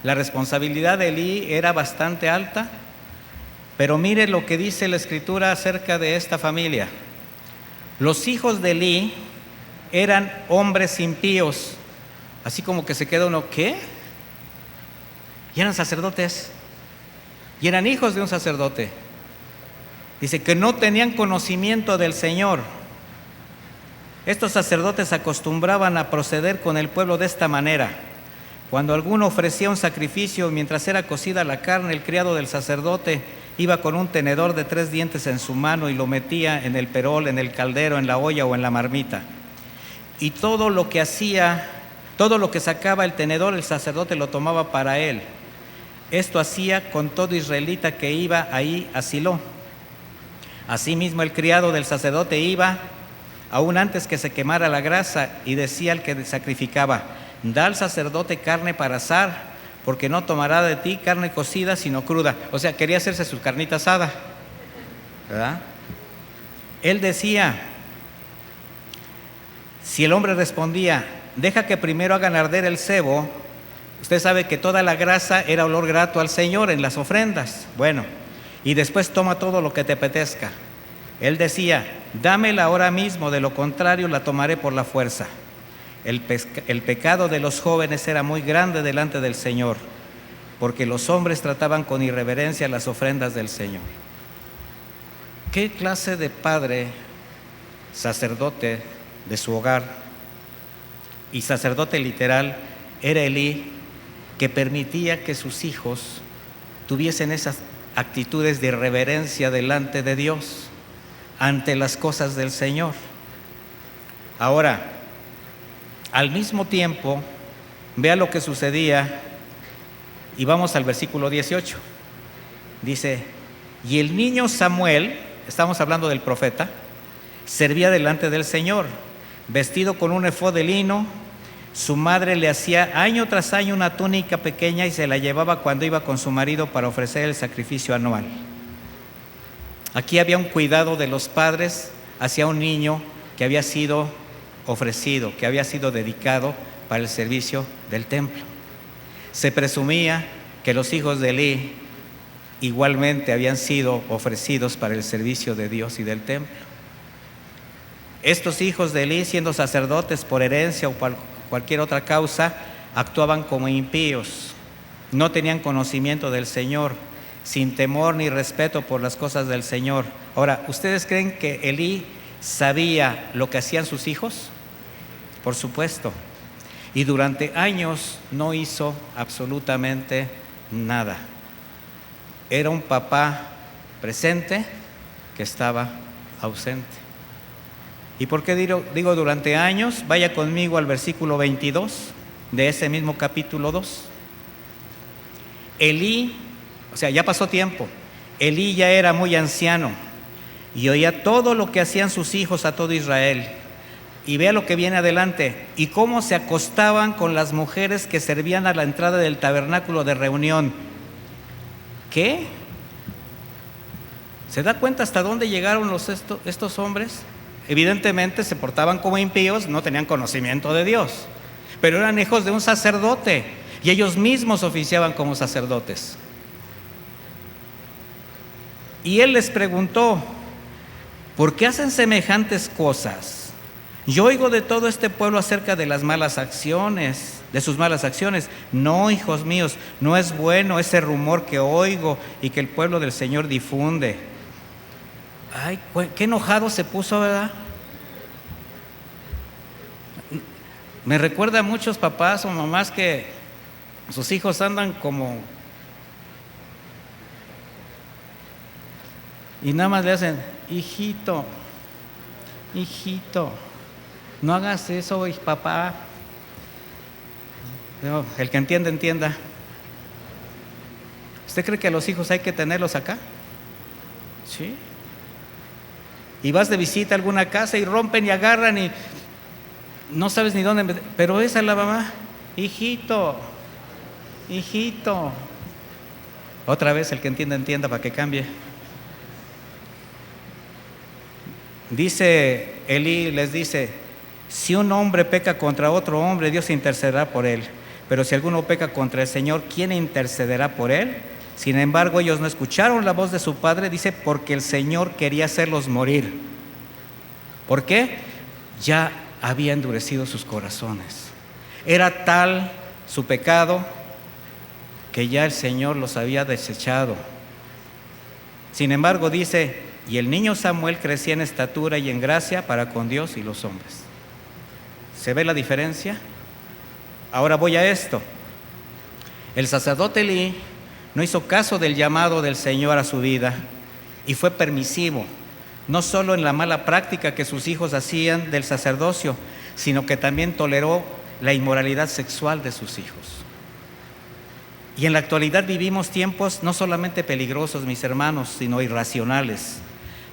La responsabilidad de Elí era bastante alta, pero mire lo que dice la Escritura acerca de esta familia. Los hijos de Elí eran hombres impíos. Así como que se queda uno, ¿qué? Y eran sacerdotes, y eran hijos de un sacerdote. Dice que no tenían conocimiento del Señor. Estos sacerdotes acostumbraban a proceder con el pueblo de esta manera. Cuando alguno ofrecía un sacrificio, mientras era cocida la carne, el criado del sacerdote iba con un tenedor de 3 dientes en su mano y lo metía en el perol, en el caldero, en la olla o en la marmita. Y todo lo que sacaba el tenedor, el sacerdote lo tomaba para él. Esto hacía con todo israelita que iba ahí a Silo. Asimismo, el criado del sacerdote iba, aún antes que se quemara la grasa, y decía al que sacrificaba: da al sacerdote carne para asar, porque no tomará de ti carne cocida, sino cruda. O sea, quería hacerse su carnita asada, ¿verdad? Él decía, si el hombre respondía: deja que primero hagan arder el sebo. Usted sabe que toda la grasa era olor grato al Señor en las ofrendas. Bueno, y después toma todo lo que te apetezca. Él decía: dámela ahora mismo, de lo contrario la tomaré por la fuerza. El pecado de los jóvenes era muy grande delante del Señor, porque los hombres trataban con irreverencia las ofrendas del Señor. ¿Qué clase de padre, sacerdote de su hogar y sacerdote literal era Elí, que permitía que sus hijos tuviesen esas actitudes de irreverencia delante de Dios, ante las cosas del Señor? Ahora, al mismo tiempo, vea lo que sucedía, y vamos al versículo 18. Dice: y el niño Samuel, estamos hablando del profeta, servía delante del Señor, vestido con un efod de lino. Su madre le hacía año tras año una túnica pequeña y se la llevaba cuando iba con su marido para ofrecer el sacrificio anual. Aquí había un cuidado de los padres hacia un niño que había sido ofrecido, que había sido dedicado para el servicio del templo. Se presumía que los hijos de Elí igualmente habían sido ofrecidos para el servicio de Dios y del templo. Estos hijos de Elí, siendo sacerdotes por herencia o por cualquier otra causa, actuaban como impíos, no tenían conocimiento del Señor, sin temor ni respeto por las cosas del Señor. Ahora, ¿ustedes creen que Elí sabía lo que hacían sus hijos? Por supuesto. Y durante años no hizo absolutamente nada. Era un papá presente que estaba ausente. ¿Y por qué digo durante años? Vaya conmigo al versículo 22 de ese mismo capítulo 2. Elí, o sea, ya pasó tiempo. Elí ya era muy anciano y oía todo lo que hacían sus hijos a todo Israel. Y vea lo que viene adelante: y cómo se acostaban con las mujeres que servían a la entrada del tabernáculo de reunión. ¿Qué? ¿Se da cuenta hasta dónde llegaron estos hombres? Evidentemente se portaban como impíos, no tenían conocimiento de Dios, pero eran hijos de un sacerdote y ellos mismos oficiaban como sacerdotes. Y él les preguntó: ¿por qué hacen semejantes cosas? Yo oigo de todo este pueblo acerca de las malas acciones, de sus malas acciones. No, hijos míos, no es bueno ese rumor que oigo y que el pueblo del Señor difunde. Ay, qué enojado se puso, ¿verdad? Me recuerda a muchos papás o mamás que sus hijos andan como... y nada más le hacen: hijito, no hagas eso, papá. No, el que entienda, entienda. ¿Usted cree que a los hijos hay que tenerlos acá? Sí. Y vas de visita a alguna casa y rompen y agarran y no sabes ni dónde, pero esa es la mamá: hijito, Otra vez, el que entienda, entienda para que cambie. Dice Elí, les dice: si un hombre peca contra otro hombre, Dios intercederá por él. Pero si alguno peca contra el Señor, ¿quién intercederá por él? Sin embargo, ellos no escucharon la voz de su padre, dice, porque el Señor quería hacerlos morir. ¿Por qué? Ya había endurecido sus corazones. Era tal su pecado que ya el Señor los había desechado. Sin embargo, dice: y el niño Samuel crecía en estatura y en gracia para con Dios y los hombres. ¿Se ve la diferencia? Ahora voy a esto. El sacerdote Elí no hizo caso del llamado del Señor a su vida y fue permisivo, no solo en la mala práctica que sus hijos hacían del sacerdocio, sino que también toleró la inmoralidad sexual de sus hijos. Y en la actualidad vivimos tiempos no solamente peligrosos, mis hermanos, sino irracionales,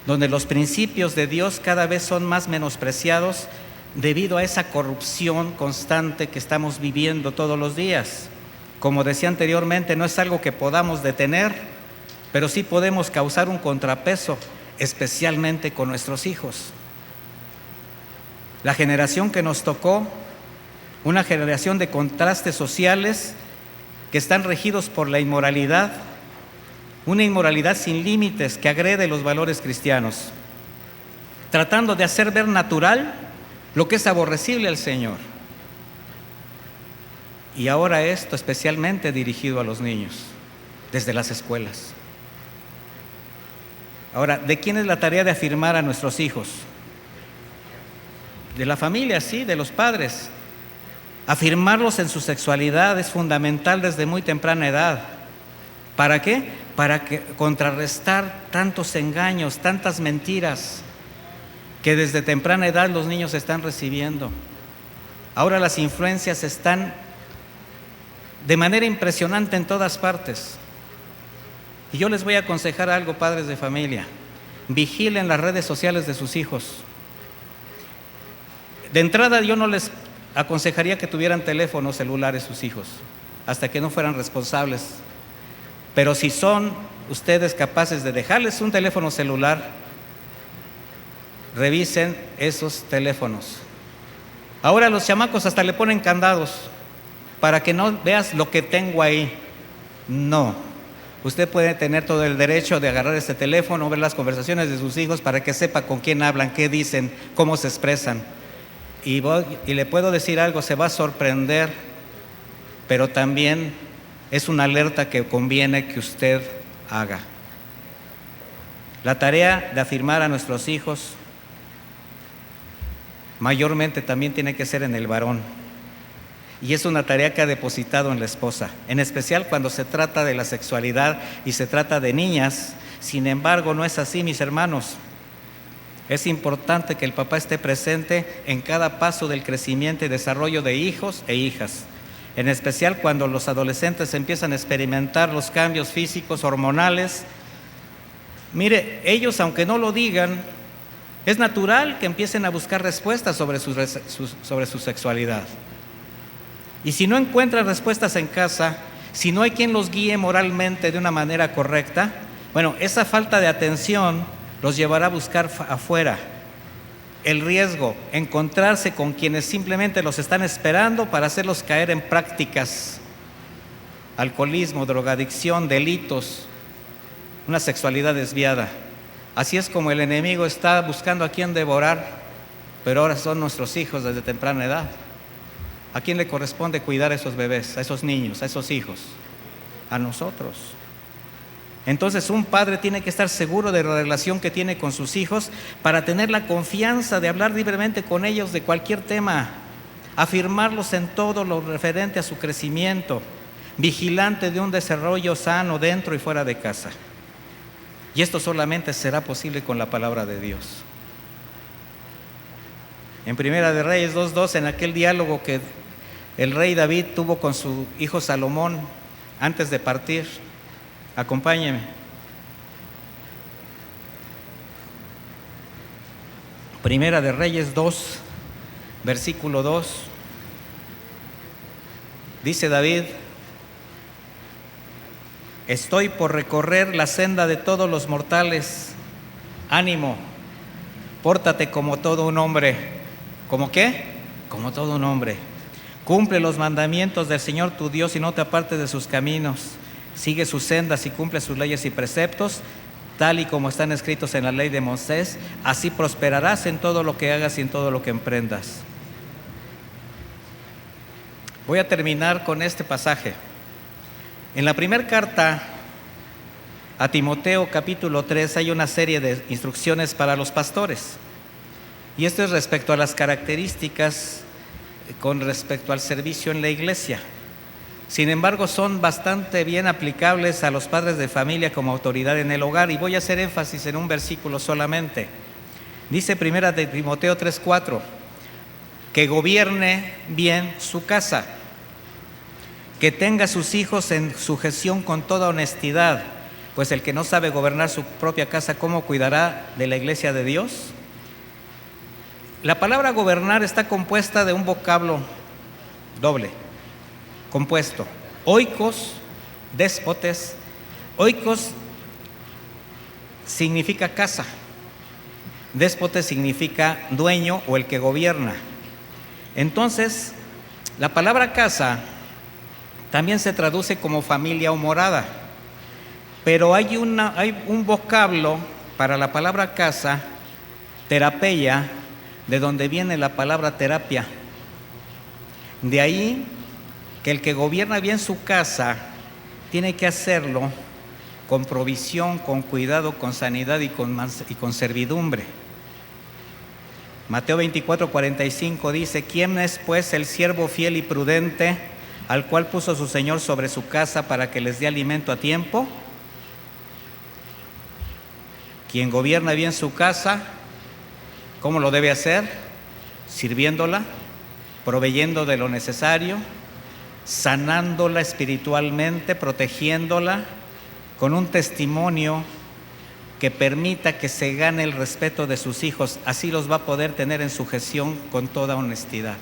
donde los principios de Dios cada vez son más menospreciados debido a esa corrupción constante que estamos viviendo todos los días. Como decía anteriormente, no es algo que podamos detener, pero sí podemos causar un contrapeso, especialmente con nuestros hijos. La generación que nos tocó, una generación de contrastes sociales que están regidos por la inmoralidad, una inmoralidad sin límites que agrede los valores cristianos, tratando de hacer ver natural lo que es aborrecible al Señor. Y ahora esto especialmente dirigido a los niños, desde las escuelas. Ahora, ¿de quién es la tarea de afirmar a nuestros hijos? De la familia, sí, de los padres. Afirmarlos en su sexualidad es fundamental desde muy temprana edad. ¿Para qué? Para contrarrestar tantos engaños, tantas mentiras que desde temprana edad los niños están recibiendo. Ahora las influencias están de manera impresionante en todas partes. Y yo les voy a aconsejar algo, padres de familia: vigilen las redes sociales de sus hijos. De entrada, yo no les aconsejaría que tuvieran teléfonos celulares sus hijos, hasta que no fueran responsables. Pero si son ustedes capaces de dejarles un teléfono celular, revisen esos teléfonos. Ahora los chamacos hasta le ponen candados para que no veas lo que tengo ahí. No, usted puede tener todo el derecho de agarrar este teléfono, ver las conversaciones de sus hijos para que sepa con quién hablan, qué dicen, cómo se expresan. Y le puedo decir algo, se va a sorprender, pero también es una alerta que conviene que usted haga. La tarea de afirmar a nuestros hijos mayormente también tiene que ser en el varón. Y es una tarea que ha depositado en la esposa, en especial cuando se trata de la sexualidad y se trata de niñas. Sin embargo, no es así, mis hermanos. Es importante que el papá esté presente en cada paso del crecimiento y desarrollo de hijos e hijas, en especial cuando los adolescentes empiezan a experimentar los cambios físicos, hormonales. Mire, ellos, aunque no lo digan, es natural que empiecen a buscar respuestas sobre su sexualidad. Y si no encuentran respuestas en casa, si no hay quien los guíe moralmente de una manera correcta, bueno, esa falta de atención los llevará a buscar afuera. El riesgo, encontrarse con quienes simplemente los están esperando para hacerlos caer en prácticas, alcoholismo, drogadicción, delitos, una sexualidad desviada. Así es como el enemigo está buscando a quién devorar, pero ahora son nuestros hijos desde temprana edad. ¿A quién le corresponde cuidar a esos bebés, a esos niños, a esos hijos? A nosotros. Entonces un padre tiene que estar seguro de la relación que tiene con sus hijos para tener la confianza de hablar libremente con ellos de cualquier tema, afirmarlos en todo lo referente a su crecimiento, vigilante de un desarrollo sano dentro y fuera de casa. Y esto solamente será posible con la palabra de Dios. En Primera de Reyes 2:2, en aquel diálogo que el rey David tuvo con su hijo Salomón antes de partir, acompáñeme. Primera de Reyes 2, versículo 2. Dice David: estoy por recorrer la senda de todos los mortales. Ánimo, pórtate como todo un hombre. ¿Cómo qué? Como todo un hombre. Cumple los mandamientos del Señor tu Dios y no te apartes de sus caminos. Sigue sus sendas y cumple sus leyes y preceptos, tal y como están escritos en la ley de Moisés. Así prosperarás en todo lo que hagas y en todo lo que emprendas. Voy a terminar con este pasaje. En la primera carta a Timoteo, capítulo 3, hay una serie de instrucciones para los pastores. Y esto es respecto a las características con respecto al servicio en la iglesia. Sin embargo, son bastante bien aplicables a los padres de familia como autoridad en el hogar, y voy a hacer énfasis en un versículo solamente. Dice primera de Timoteo 3:4, que gobierne bien su casa, que tenga a sus hijos en sujeción con toda honestidad, pues el que no sabe gobernar su propia casa, ¿cómo cuidará de la iglesia de Dios? La palabra gobernar está compuesta de un vocablo doble, compuesto: oikos, déspotes. Oikos significa casa, déspotes significa dueño o el que gobierna. Entonces, la palabra casa también se traduce como familia o morada, pero hay un vocablo para la palabra casa, terapeia, de donde viene la palabra terapia. De ahí que el que gobierna bien su casa tiene que hacerlo con provisión, con cuidado, con sanidad y con servidumbre. Mateo 24:45 dice: ¿quién es pues el siervo fiel y prudente, al cual puso su Señor sobre su casa para que les dé alimento a tiempo? Quien gobierna bien su casa, ¿cómo lo debe hacer? Sirviéndola, proveyendo de lo necesario, sanándola espiritualmente, protegiéndola, con un testimonio que permita que se gane el respeto de sus hijos. Así los va a poder tener en sujeción con toda honestidad.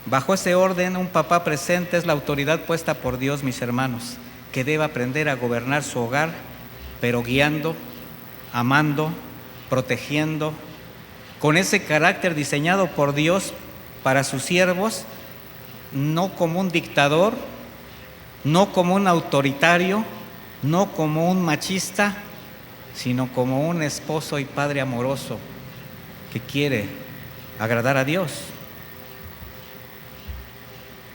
Bajo ese orden, un papá presente es la autoridad puesta por Dios, mis hermanos, que debe aprender a gobernar su hogar, pero guiando, amando, protegiendo, con ese carácter diseñado por Dios para sus siervos, no como un dictador, no como un autoritario, no como un machista, sino como un esposo y padre amoroso que quiere agradar a Dios.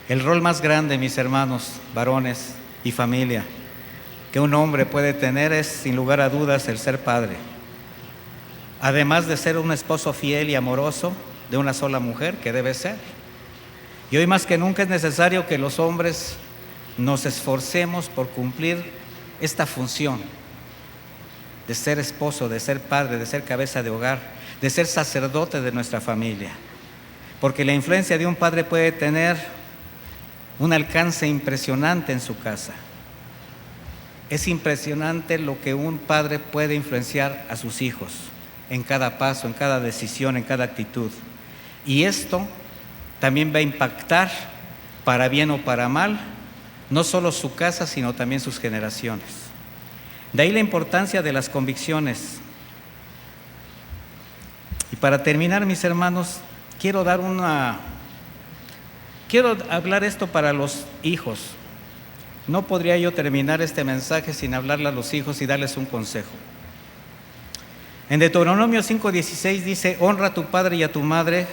El rol más grande, mis hermanos, varones y familia, que un hombre puede tener es, sin lugar a dudas, el ser padre. Además de ser un esposo fiel y amoroso de una sola mujer, que debe ser. Y hoy más que nunca es necesario que los hombres nos esforcemos por cumplir esta función de ser esposo, de ser padre, de ser cabeza de hogar, de ser sacerdote de nuestra familia. Porque la influencia de un padre puede tener un alcance impresionante en su casa. Es impresionante lo que un padre puede influenciar a sus hijos en cada paso, en cada decisión, en cada actitud. Y esto también va a impactar, para bien o para mal, no solo su casa, sino también sus generaciones. De ahí la importancia de las convicciones. Y para terminar, mis hermanos, quiero hablar esto para los hijos. No podría yo terminar este mensaje sin hablarle a los hijos y darles un consejo. En Deuteronomio 5:16 dice: honra a tu padre y a tu madre,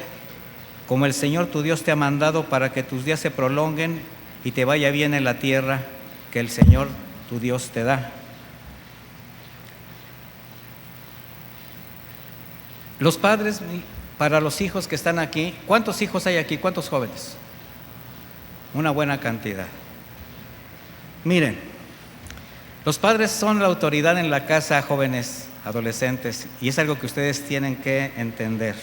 como el Señor tu Dios te ha mandado, para que tus días se prolonguen y te vaya bien en la tierra que el Señor tu Dios te da. Los padres, para los hijos que están aquí, ¿cuántos hijos hay aquí? ¿Cuántos jóvenes? Una buena cantidad. Miren, los padres son la autoridad en la casa, jóvenes, adolescentes, y es algo que ustedes tienen que entender.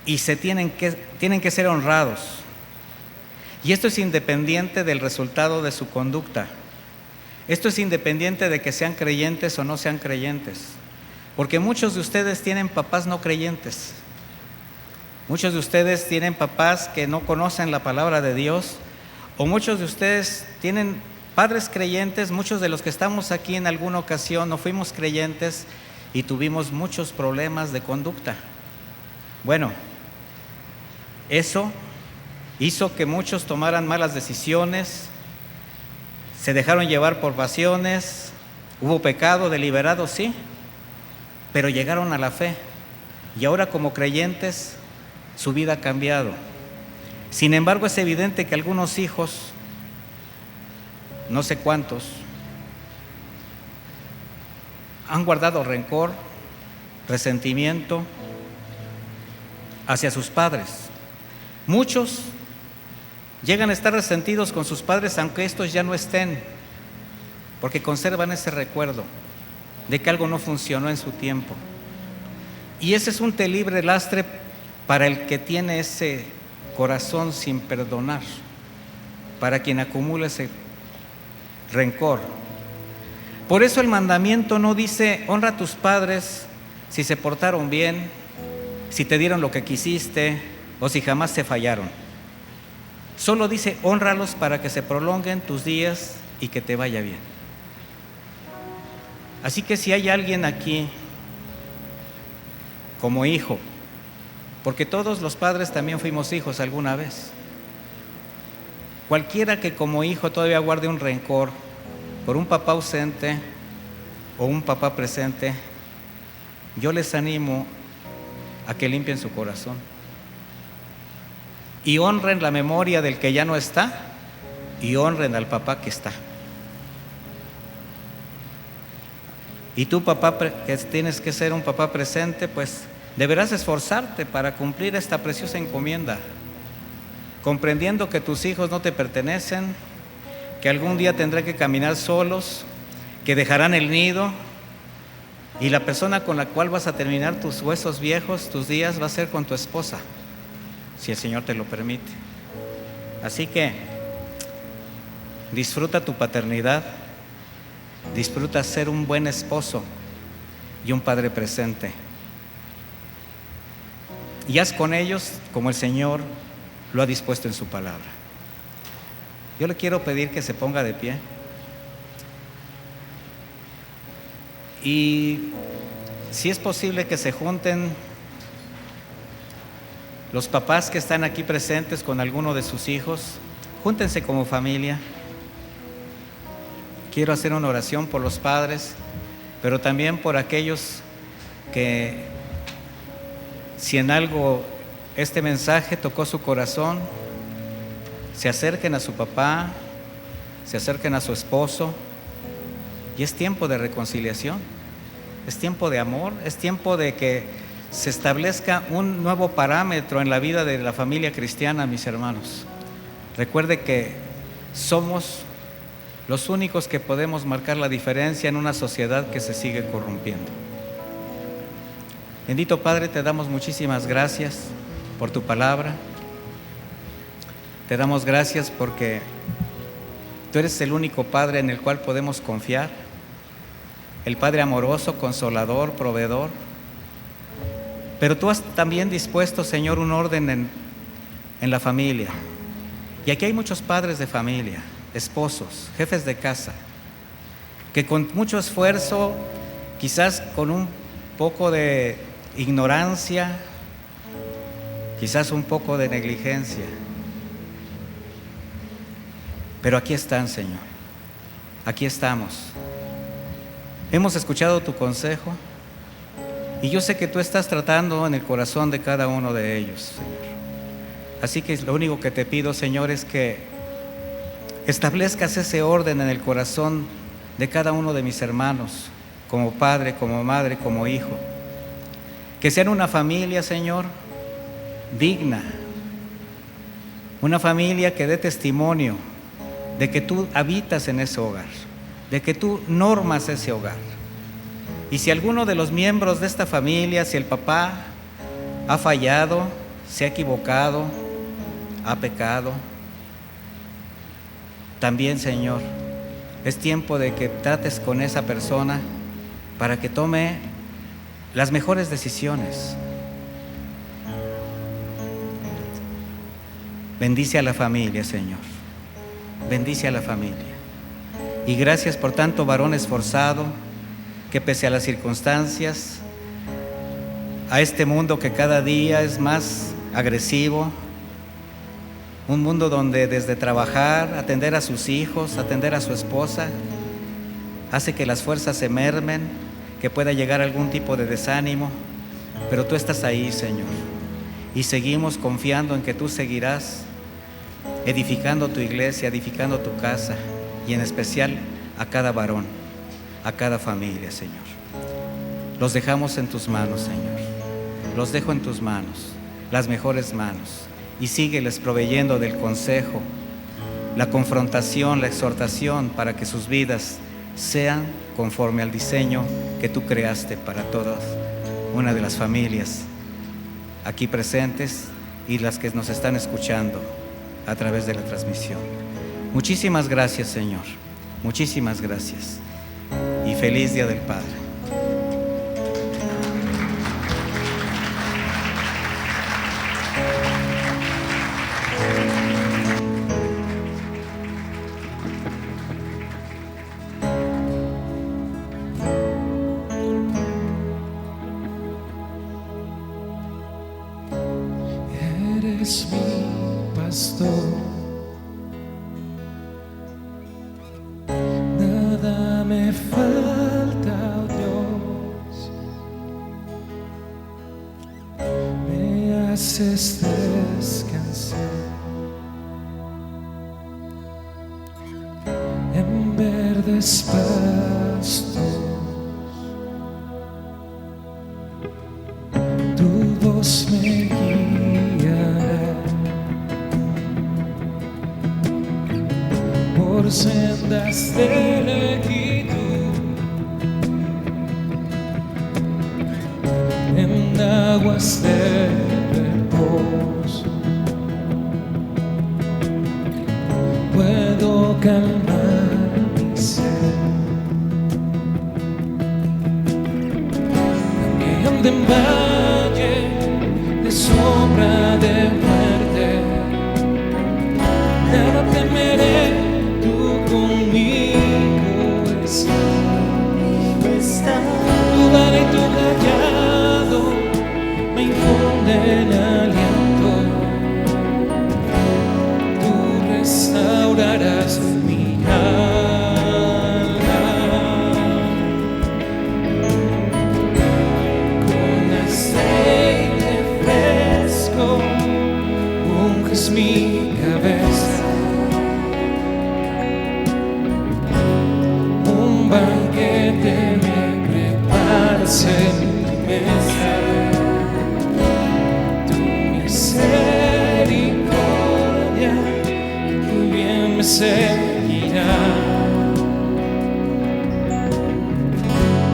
Y tienen que ser honrados. Y esto es independiente del resultado de su conducta. Esto es independiente de que sean creyentes o no sean creyentes. Porque muchos de ustedes tienen papás no creyentes. Muchos de ustedes tienen papás que no conocen la palabra de Dios, O muchos de ustedes tienen padres creyentes, muchos de los que estamos aquí en alguna ocasión no fuimos creyentes y tuvimos muchos problemas de conducta. Bueno, eso hizo que muchos tomaran malas decisiones, se dejaron llevar por pasiones, hubo pecado deliberado, sí, pero llegaron a la fe y ahora como creyentes su vida ha cambiado. Sin embargo, es evidente que algunos hijos, no sé cuántos, han guardado rencor, resentimiento hacia sus padres. Muchos llegan a estar resentidos con sus padres aunque estos ya no estén, porque conservan ese recuerdo de que algo no funcionó en su tiempo. Y ese es un terrible lastre para el que tiene ese corazón sin perdonar, para quien acumula ese rencor. Por eso el mandamiento no dice honra a tus padres si se portaron bien, si te dieron lo que quisiste o si jamás te fallaron. Solo dice hónralos para que se prolonguen tus días y que te vaya bien. Así que si hay alguien aquí como hijo, porque todos los padres también fuimos hijos alguna vez, cualquiera que como hijo todavía guarde un rencor por un papá ausente o un papá presente, yo les animo a que limpien su corazón y honren la memoria del que ya no está y honren al papá que está. Y tú, papá, que tienes que ser un papá presente, pues deberás esforzarte para cumplir esta preciosa encomienda, comprendiendo que tus hijos no te pertenecen, que algún día tendrán que caminar solos, que dejarán el nido, y la persona con la cual vas a terminar tus huesos viejos, tus días, va a ser con tu esposa, si el Señor te lo permite. Así que disfruta tu paternidad, disfruta ser un buen esposo y un padre presente. Y haz con ellos como el Señor lo ha dispuesto en su palabra. Yo le quiero pedir que se ponga de pie. Y si es posible que se junten los papás que están aquí presentes con alguno de sus hijos, júntense como familia. Quiero hacer una oración por los padres, pero también por aquellos que, si en algo este mensaje tocó su corazón, se acerquen a su papá, se acerquen a su esposo. Y es tiempo de reconciliación, es tiempo de amor, es tiempo de que se establezca un nuevo parámetro en la vida de la familia cristiana, mis hermanos. Recuerde que somos los únicos que podemos marcar la diferencia en una sociedad que se sigue corrompiendo. Bendito Padre, te damos muchísimas gracias por tu palabra. Te damos gracias porque tú eres el único Padre en el cual podemos confiar, el Padre amoroso, consolador, proveedor. Pero tú has también dispuesto, Señor, un orden en la familia. Y aquí hay muchos padres de familia, esposos, jefes de casa, que con mucho esfuerzo, quizás con un poco de ignorancia, quizás un poco de negligencia, pero aquí están, Señor, aquí estamos. Hemos escuchado tu consejo y yo sé que tú estás tratando en el corazón de cada uno de ellos, Señor. Así que lo único que te pido, Señor, es que establezcas ese orden en el corazón de cada uno de mis hermanos, como padre, como madre, como hijo. Que sean una familia, Señor, digna, una familia que dé testimonio de que tú habitas en ese hogar, de que tú normas ese hogar. Y si alguno de los miembros de esta familia, si el papá ha fallado, se ha equivocado, ha pecado, también, Señor, es tiempo de que trates con esa persona para que tome las mejores decisiones. Bendice a la familia, Señor. bendice a la familia. Y gracias por tanto varón esforzado que pese a las circunstancias, a este mundo que cada día es más agresivo, un mundo donde desde trabajar, atender a sus hijos, atender a su esposa, hace que las fuerzas se mermen, que pueda llegar algún tipo de desánimo, pero tú estás ahí, Señor, y seguimos confiando en que tú seguirás edificando tu iglesia, edificando tu casa, y en especial a cada varón, a cada familia, Señor. Los dejamos en tus manos, Señor. Los dejo en tus manos, las mejores manos, y sígueles proveyendo del consejo, la confrontación, la exhortación, para que sus vidas sean conforme al diseño que tú creaste para todas una de las familias aquí presentes y las que nos están escuchando a través de la transmisión. Muchísimas gracias, Señor. Muchísimas gracias. Y feliz Día del Padre. Eres mi pastor, nada me falta, oh Dios, me haces descansar en verdes pastos, tu voz me guiará por sendas de quietud, en aguas de reposo puedo calmar mi sed, aunque ande en valle de sombra de muerte, nada temeré, tú conmigo estás. Tu vara y tu callado me infunden aliento, tú restaurarás mi alma con aceite fresco, unges mi cabeza, un banquete me preparas en mi mesa, tu misericordia, tu bien me seguirá,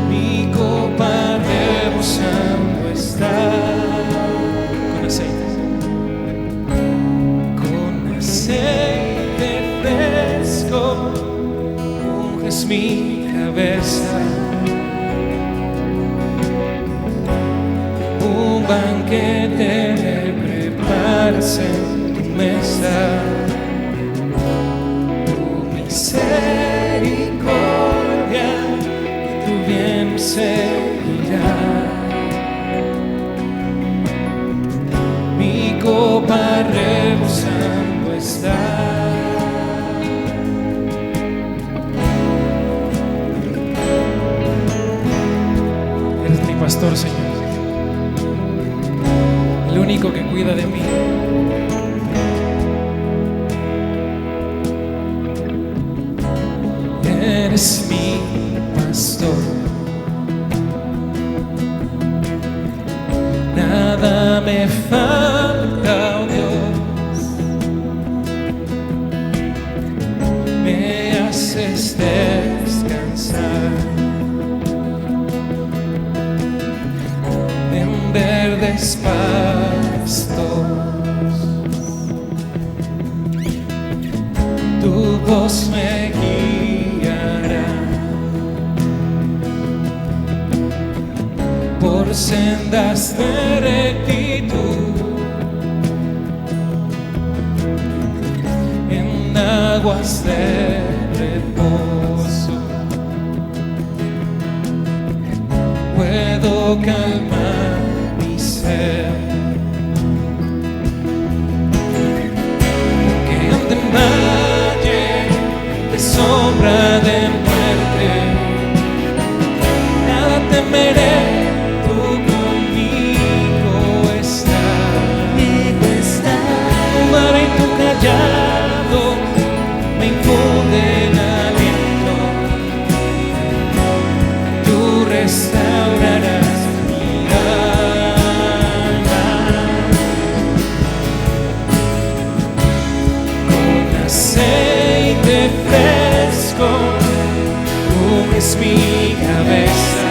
mi copa rebosando está. Con aceite, con aceite fresco, unges mi cabeza, un banquete me preparas en tu mesa, tu misericordia y tu bien me seguirá, mi copa rebosando está. Eres mi pastor, Señor, el único que cuida de mí. Eres mi pastor, nada me falta, oh Dios, me haces descansar en verdes pastos, tu voz me guiará por sendas de rectitud, en aguas de reposo. Puedo calmar mi sed, que ande en valle de sombra de muerte, nada temeré, tú conmigo estás. Tu vara y tu callado me infunden aliento, tú restaurarás mi alma. Con aceite fresco unges mi cabeza,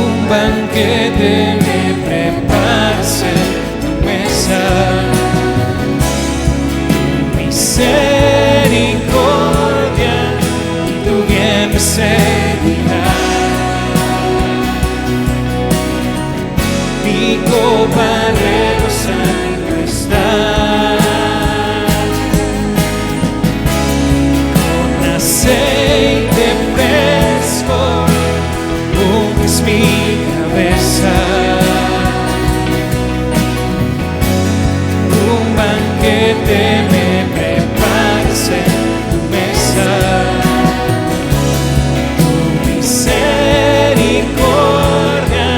un banquete me preparas en tu mesa. Tu misericordia y tu bien me seguirá. Mi copa rebosando está. Con aceite fresco unges mi cabeza, un banquete me preparas en tu mesa. Tu misericordia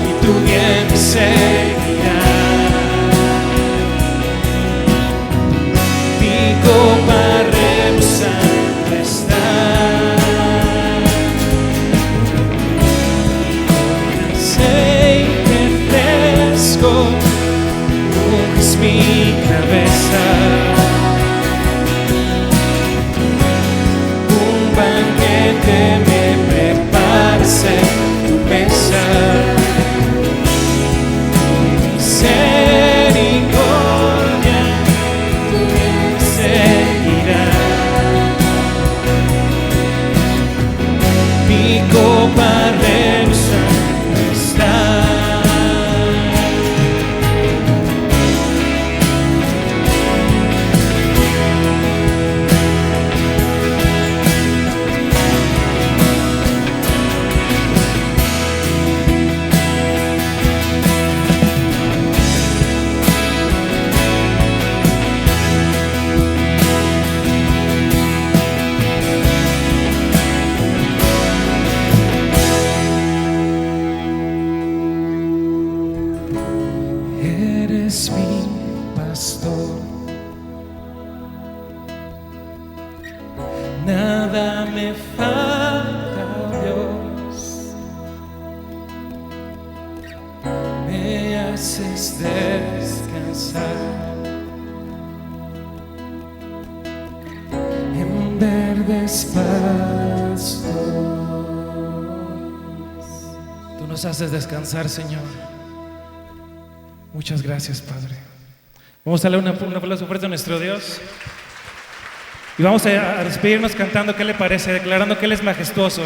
y tu bien me seguirá. Mi copa rebosando está. Aceite fresco unges mi cabeza, un banquete me preparas en tu mesa. Tu misericordia tu bien me seguirá. Mi copa rebosando está. Eres mi pastor, nada me falta, Dios. Me haces descansar en verdes pastos. Tú nos haces descansar, Señor. Muchas gracias, Padre. Vamos a darle un aplauso fuerte a nuestro Dios. Y vamos a despedirnos cantando, ¿qué le parece? Declarando que Él es majestuoso.